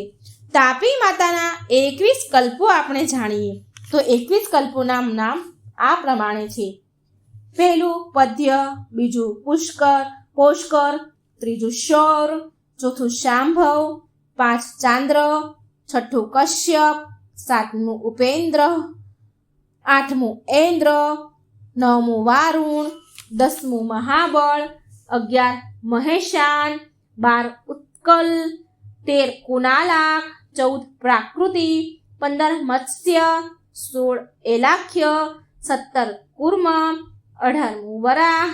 તાપી માતાના 21 કલ્પો આપણે જાણીએ તો 21 કલ્પોના નામ આ પ્રમાણે છે. પહેલું પદ્ય, બીજું પોષ્કર, ત્રીજું શૌર, ચોથું શાંભવ, 5 ચાંદ્ર, છઠ્ઠું કશ્યપ, 7મું ઉપેન્દ્ર, 8મું ઐન્દ્ર, 9મું વારુણ, 10મું મહાબળ, 11 મહેશાન, 12 ઉત્કલ, 13 કુનાલાક, 14 પ્રાકૃતિ, 15 મત્સ્ય, 16 એલાખ્ય, 17 કુર્મ, 18મું વરાહ,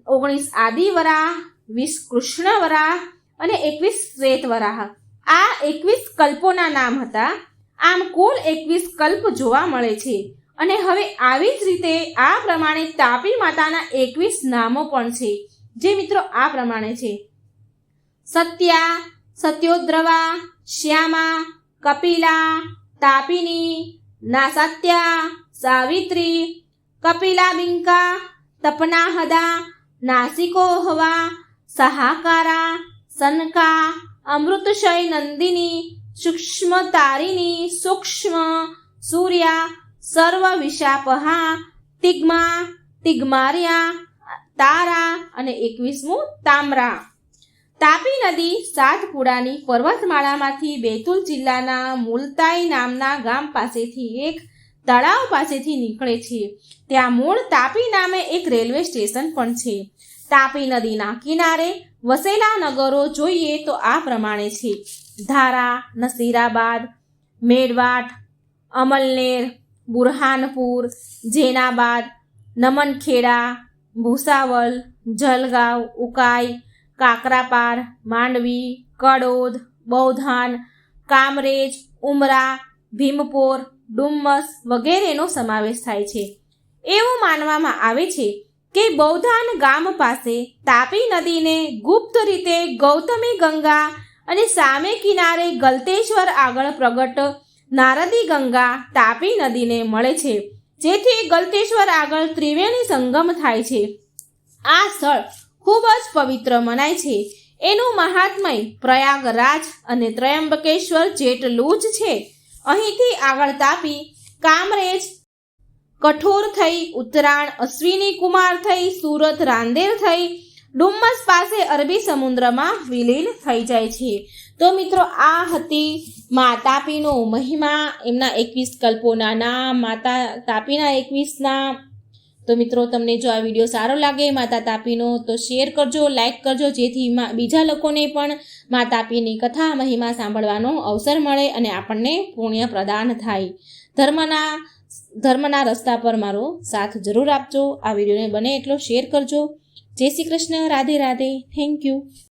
19 આદિવરાહ, 20 કૃષ્ણ વરાહ અને 21 શ્વેત વરાહ. આ 21 કલ્પોના નામ હતા. આમ કુલ 21 કલ્પ જોવા મળે છે. અને હવે આવી જ રીતે આ પ્રમાણે તાપી માતાના 21 નામો પણ છે, જે મિત્રો આ પ્રમાણે છે: સત્યા, સત્યોદ્રવા, શ્યામા, કપિલા, તાપિની, નાસત્યા, સાવિત્રી, કપિલાબિંકા, તપનાહદા, નાસિકોહવા, સહાકારા, સનકા, અમૃતશય નંદિની, સૂક્ષ્મ તારિણી, સૂક્ષ્મ, સૂર્યા, સર્વ વિશાપહા, તિગ્મા, તિગમારિયા, તારા અને 21મું તામરા. તાપી નદી સાતપુડાની પર્વતમાળામાંથી બેતુલ જિલ્લાના મુલતાઈ નામના ગામ પાસેથી એક તળાવ પાસેથી નીકળે છે. ત્યાં મૂળ તાપી નામે એક રેલવે સ્ટેશન પણ છે. તાપી નદીના કિનારે વસેલા નગરો જોઈએ તો આ પ્રમાણે છે: ધારા, નસીરાબાદ, મેડવાટ, અમલનેર, બુરહાનપુર, જેનાબાદ, નમનખેડા, ભૂસાવલ, જલગાંવ, ઉકાઈ, કાકરાપાર, માંડવી, કડોદ, બૌધાન, કામરેજ, ઉમરા, ભીમપોર, ડુમ્મસ વગેરેનો સમાવેશ થાય છે. એવું માનવામાં આવે છે કે બૌધાન ગામ પાસે તાપી નદીને ગુપ્ત રીતે ગૌતમી ગંગા અને સામે કિનારે ગલતેશ્વર આગળ પ્રગટ નારદી ગંગા તાપી નદીને મળે છે, જેથી ગલતેશ્વર આગળ ત્રિવેણી સંગમ થાય છે. આ સ્થળ ખૂબ જ પવિત્ર મનાય છે. એનું મહાત્મય પ્રયાગરાજ અને ત્રયંબકેશ્વર જેટલું જ છે. અહીંથી આગળ તાપી, કામરેજ, કઠોર થઈ, ઉત્તરાણ, અશ્વિની કુમાર થઈ, સુરત, રાંદેર થઈ, ડુમ્મસ પાસે અરબી સમુદ્રમાં વિલીન થઈ જાય છે. તો મિત્રો, આ હતી મા તાપીનો મહિમા, એમના 21 કલ્પોના નામ, માતા તાપીના 21 નામ. તો મિત્રો, તમને જો આ વિડીયો સારો લાગે માતા તાપીનો તો શેર કરજો, લાઈક કરજો, જેથી બીજા લોકોને પણ મા તાપીની કથા મહિમા સાંભળવાનો અવસર મળે અને આપણને પુણ્ય પ્રદાન થાય. ધર્મના રસ્તા પર મારો સાથ જરૂર આપજો. આ વિડીયોને બને એટલો શેર કરજો. જય શ્રી કૃષ્ણ. રાધે રાધે. Thank you.